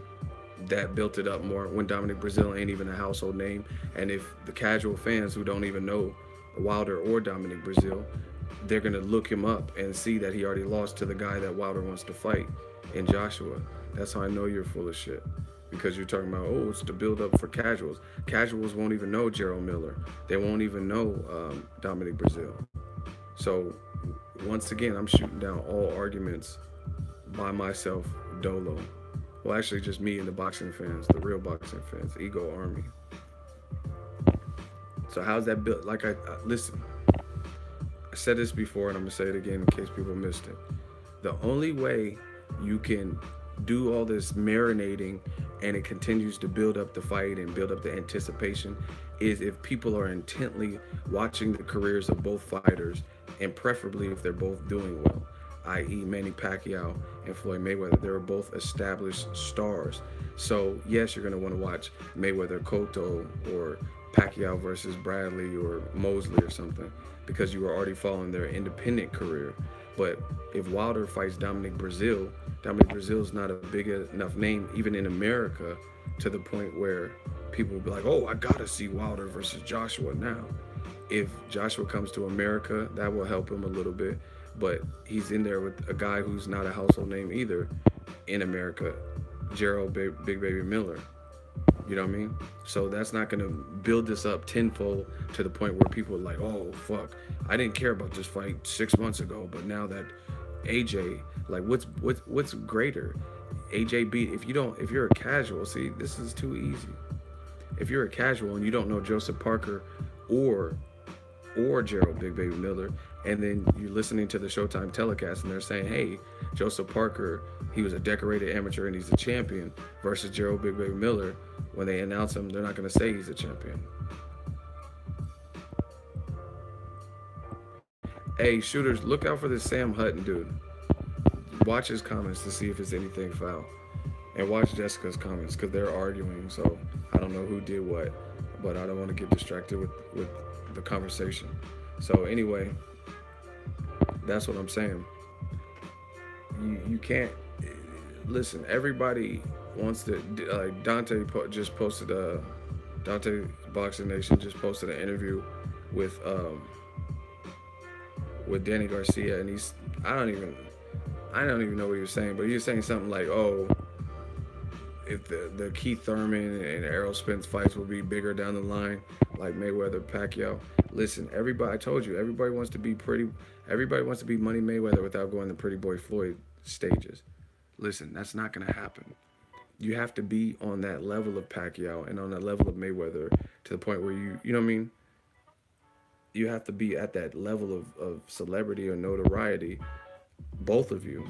that built it up more when Dominic Brazil ain't even a household name. And if the casual fans who don't even know Wilder or Dominic Brazil, they're gonna look him up and see that he already lost to the guy that Wilder wants to fight in Joshua. That's how I know you're full of shit. Because you're talking about, oh, it's the build up for casuals. Casuals won't even know Jarrell Miller. They won't even know Dominic Brazil. So once again, I'm shooting down all arguments by myself, dolo. Well, actually, just me and the boxing fans, the real boxing fans, Ego Army. So how's that built? Like listen, I said this before, and I'm gonna say it again in case people missed it. The only way you can do all this marinating and it continues to build up the fight and build up the anticipation is if people are intently watching the careers of both fighters, and preferably if they're both doing well, i.e. Manny Pacquiao and Floyd Mayweather. They're both established stars. So yes, you're going to want to watch Mayweather Cotto or Pacquiao versus Bradley or Mosley or something because you were already following their independent career. But if Wilder fights Dominic Brazil's not a big enough name even in America to the point where people will be like, oh, I gotta see Wilder versus Joshua now. If Joshua comes to America, that will help him a little bit. But he's in there with a guy who's not a household name either in America, Jarrell Big Baby Miller. You know what I mean? So that's not going to build this up tenfold to the point where people are like, oh, fuck, I didn't care about this fight 6 months ago, but now that AJ, like, what's greater? AJ beat, if you're a casual, see, this is too easy. If you're a casual and you don't know Joseph Parker or Gerald Big Baby Miller, and then you're listening to the Showtime telecast and they're saying, hey, Joseph Parker, he was a decorated amateur and he's a champion, versus Gerald Big Baby Miller, when they announce him, they're not going to say he's a champion. Hey, shooters, look out for this Sam Hutton dude. Watch his comments to see if it's anything foul. And watch Jessica's comments because they're arguing, so I don't know who did what, but I don't want to get distracted with the conversation. So anyway, that's what I'm saying. You can't listen. Everybody wants to like just posted Dante Boxing Nation just posted an interview with Danny Garcia, and I don't even know what he was saying, but he was saying something like, oh, if the Keith Thurman and Errol Spence fights will be bigger down the line, like Mayweather, Pacquiao. Listen, everybody, I told you, everybody wants to be Money Mayweather without going the Pretty Boy Floyd stages. Listen, that's not going to happen. You have to be on that level of Pacquiao and on that level of Mayweather to the point where you know what I mean? You have to be at that level of celebrity or notoriety, both of you,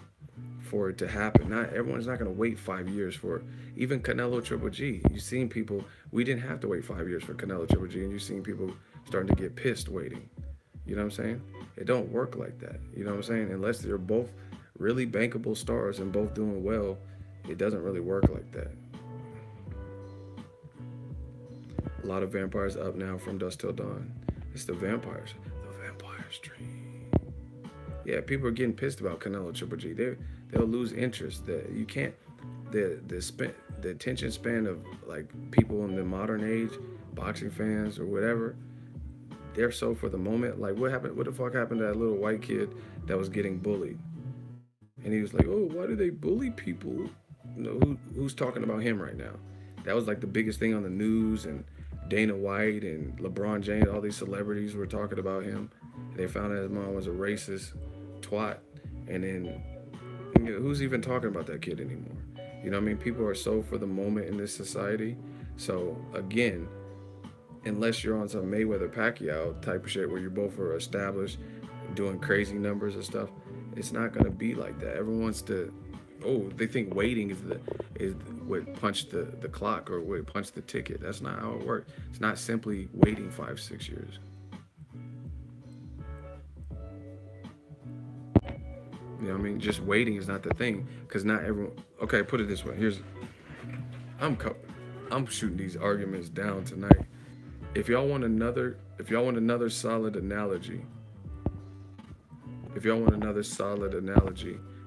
for it to happen. Not everyone's not going to wait 5 years for it. Even Canelo Triple G. You've seen people. We didn't have to wait 5 years for Canelo Triple G, and you've seen people starting to get pissed waiting. You know what I'm saying? It don't work like that. You know what I'm saying? Unless they're both really bankable stars and both doing well, it doesn't really work like that. A lot of vampires up now from dusk till dawn. It's the vampires. The vampires dream. Yeah, people are getting pissed about Canelo Triple G. They'll lose interest. That you can't. The attention span of like people in the modern age, boxing fans or whatever, they're so for the moment. Like what happened? What the fuck happened to that little white kid that was getting bullied? And he was like, oh, why do they bully people? You know, who's talking about him right now? That was like the biggest thing on the news, and Dana White and LeBron James, all these celebrities were talking about him. And they found out his mom was a racist twat. And then who's even talking about that kid anymore? You know what I mean? People are so for the moment in this society. So again, unless you're on some Mayweather Pacquiao type of shit where you both are established, doing crazy numbers and stuff, it's not gonna be like that. Everyone wants to. Oh, they think waiting is what punched the clock or what punched the ticket. That's not how it works. It's not simply waiting 5-6 years. You know what I mean? Just waiting is not the thing, because not everyone. Okay, put it this way. I'm I'm shooting these arguments down tonight. If y'all want another solid analogy,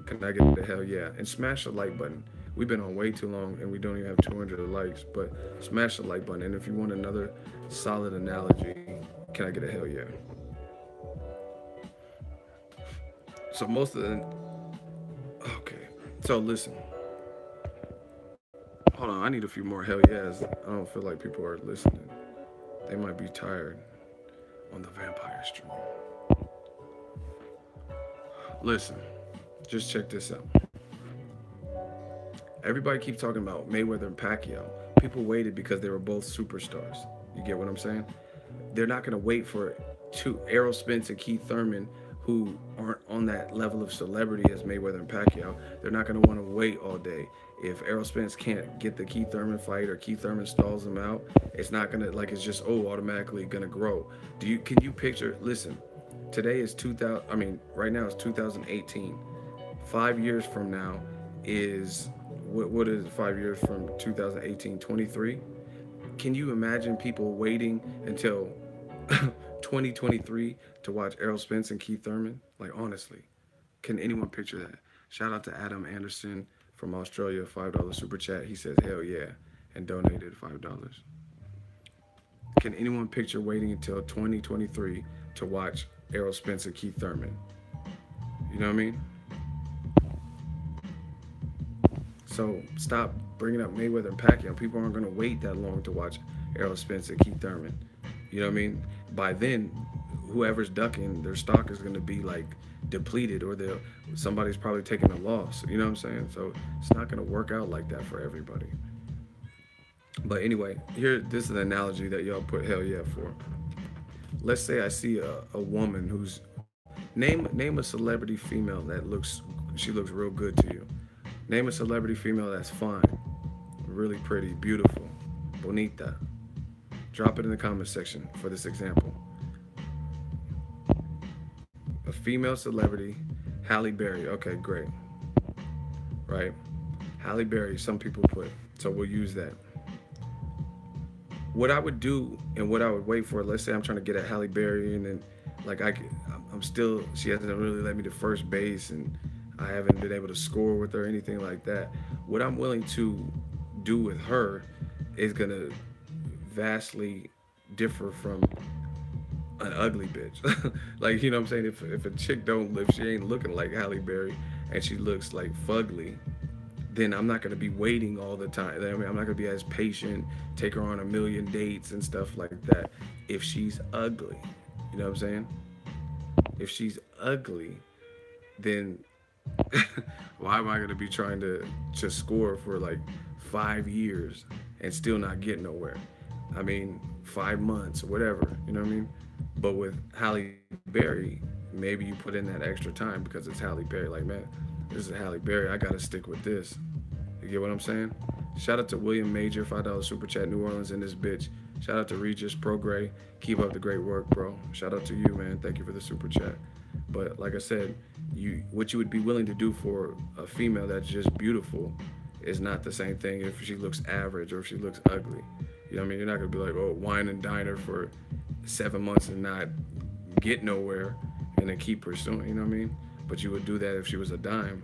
can I get the hell yeah? And smash the like button. We've been on way too long and we don't even have 200 likes, but smash the like button. And if you want another solid analogy, can I get a hell yeah? So most of the. Okay. So listen. Hold on. I need a few more hell yeahs. I don't feel like people are listening. They might be tired on the vampire stream. Listen. Just check this out. Everybody keeps talking about Mayweather and Pacquiao. People waited because they were both superstars. You get what I'm saying? They're not going to wait for Errol Spence and Keith Thurman who aren't on that level of celebrity as Mayweather and Pacquiao, they're not going to want to wait all day. If Errol Spence can't get the Keith Thurman fight or Keith Thurman stalls him out, it's not going to, like, it's just, oh, automatically going to grow. Can you picture, listen, today is 2000, I mean, right now it's 2018. 5 years from now is, what is 5 years from 2018? 23. Can you imagine people waiting until 2023 to watch Errol Spence and Keith Thurman? Like, honestly, can anyone picture that? Shout out to Adam Anderson from Australia, $5 super chat. He says, hell yeah, and donated $5. Can anyone picture waiting until 2023 to watch Errol Spence and Keith Thurman? You know what I mean? So stop bringing up Mayweather and Pacquiao. People aren't going to wait that long to watch Errol Spence and Keith Thurman. You know what I mean? By then, whoever's ducking, their stock is going to be like depleted, or somebody's probably taking a loss. You know what I'm saying? So it's not going to work out like that for everybody. But anyway, this is an analogy that y'all put hell yeah for. Let's say I see a woman who's, name a celebrity female that looks real good to you. Name a celebrity female that's fine, really pretty, beautiful, bonita. Drop it in the comment section for this example. A female celebrity, Halle Berry. Okay, great. Right? Halle Berry, some people put. So we'll use that. What I would do and what I would wait for, let's say I'm trying to get at Halle Berry, and then like I'm still, she hasn't really led me to first base, and I haven't been able to score with her or anything like that. What I'm willing to do with her is gonna vastly differ from an ugly bitch. Like, you know what I'm saying? If a chick if she ain't looking like Halle Berry and she looks like fugly, then I'm not gonna be waiting all the time. I mean, I'm not gonna be as patient, take her on a million dates and stuff like that. If she's ugly, you know what I'm saying? If she's ugly, then why am I gonna be trying to just score for like 5 years and still not get nowhere? I mean, 5 months, whatever, you know what I mean? But with Halle Berry, maybe you put in that extra time because it's Halle Berry. Like, man, this is Halle Berry. I gotta stick with this. You get what I'm saying? Shout out to William Major, $5 super chat, New Orleans in this bitch. Shout out to Regis Progray. Keep up the great work, bro. Shout out to you, man. Thank you for the super chat. But like I said, what you would be willing to do for a female that's just beautiful is not the same thing if she looks average or if she looks ugly. You know what I mean? You're not gonna be like, oh, wine and dine her for 7 months and not get nowhere and then keep pursuing. You know what I mean? But you would do that if she was a dime.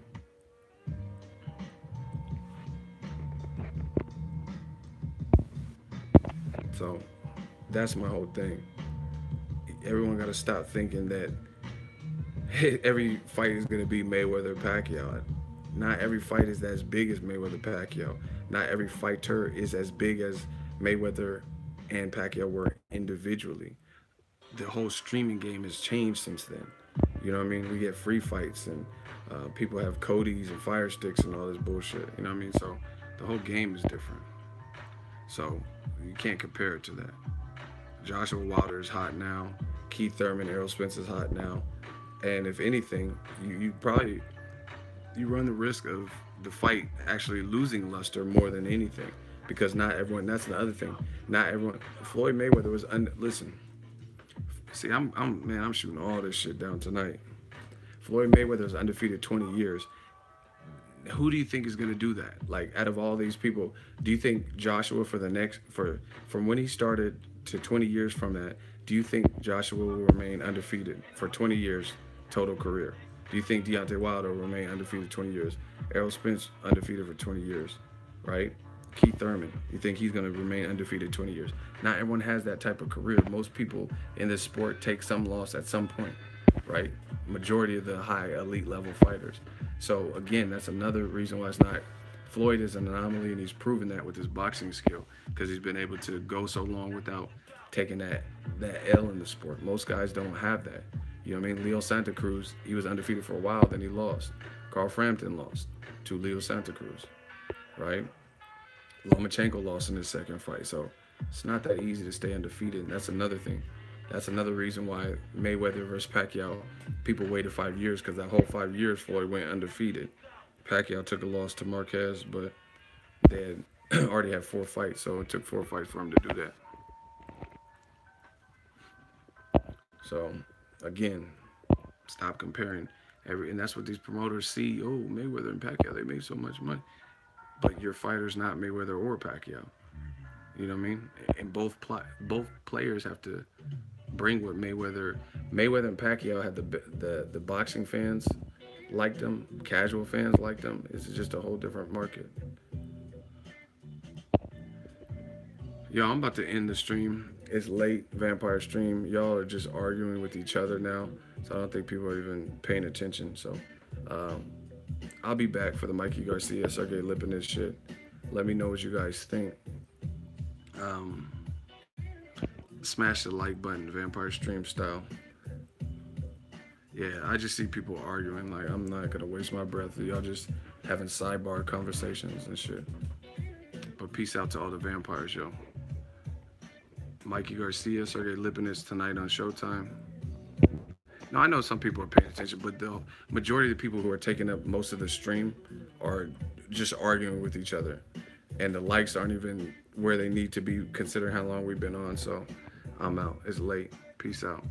So that's my whole thing. Everyone got to stop thinking that every fight is going to be Mayweather Pacquiao. Not every fight is as big as Mayweather Pacquiao. Not every fighter is as big as Mayweather and Pacquiao were individually. The whole streaming game has changed since then. You know what I mean? We get free fights, and people have Cody's and Fire Sticks and all this bullshit. You know what I mean? So the whole game is different. So you can't compare it to that. Joshua Wilder is hot now. Keith Thurman, Errol Spence is hot now. And if anything, you probably you run the risk of the fight actually losing luster more than anything, because not everyone. That's the other thing. Not everyone. Floyd Mayweather was listen. See, I'm shooting all this shit down tonight. Floyd Mayweather is undefeated 20 years. Who do you think is going to do that? Like, out of all these people, do you think Joshua from when he started to 20 years from that, do you think Joshua will remain undefeated for 20 years total career? Do you think Deontay Wilder will remain undefeated 20 years? Errol Spence undefeated for 20 years, right? Keith Thurman, you think he's going to remain undefeated 20 years? Not everyone has that type of career. Most people in this sport take some loss at some point, right? Majority of the high elite level fighters. So again, that's another reason why it's not. Floyd is an anomaly, and he's proven that with his boxing skill, because he's been able to go so long without taking that L in the sport. Most guys don't have that. You know what I mean? Leo Santa Cruz, he was undefeated for a while, then he lost. Carl Frampton lost to Leo Santa Cruz, right? Lomachenko lost in his second fight. So it's not that easy to stay undefeated, and that's another thing. That's another reason why Mayweather versus Pacquiao, people waited 5 years because that whole 5 years Floyd went undefeated. Pacquiao took a loss to Marquez, but they had already had 4 fights, so it took 4 fights for him to do that. So again, stop comparing and that's what these promoters see. Oh, Mayweather and Pacquiao, they made so much money, but your fighter's not Mayweather or Pacquiao. You know what I mean? And both players have to bring what Mayweather and Pacquiao had the boxing fans liked them, casual fans liked them. It's just a whole different market. Yo, I'm about to end the stream. It's late, vampire stream. Y'all are just arguing with each other now, so I don't think people are even paying attention. So, um, I'll be back for the Mikey Garcia, Sergey Lipinets shit. Let me know what you guys think. Um, Smash the like button, vampire stream style. Yeah, I just see people arguing. Like, I'm not gonna waste my breath. Y'all just having sidebar conversations and shit. But peace out to all the vampires, yo. Mikey Garcia, Sergey Lipinets tonight on Showtime. Now, I know some people are paying attention, but the majority of the people who are taking up most of the stream are just arguing with each other. And the likes aren't even where they need to be considering how long we've been on. So I'm out. It's late. Peace out.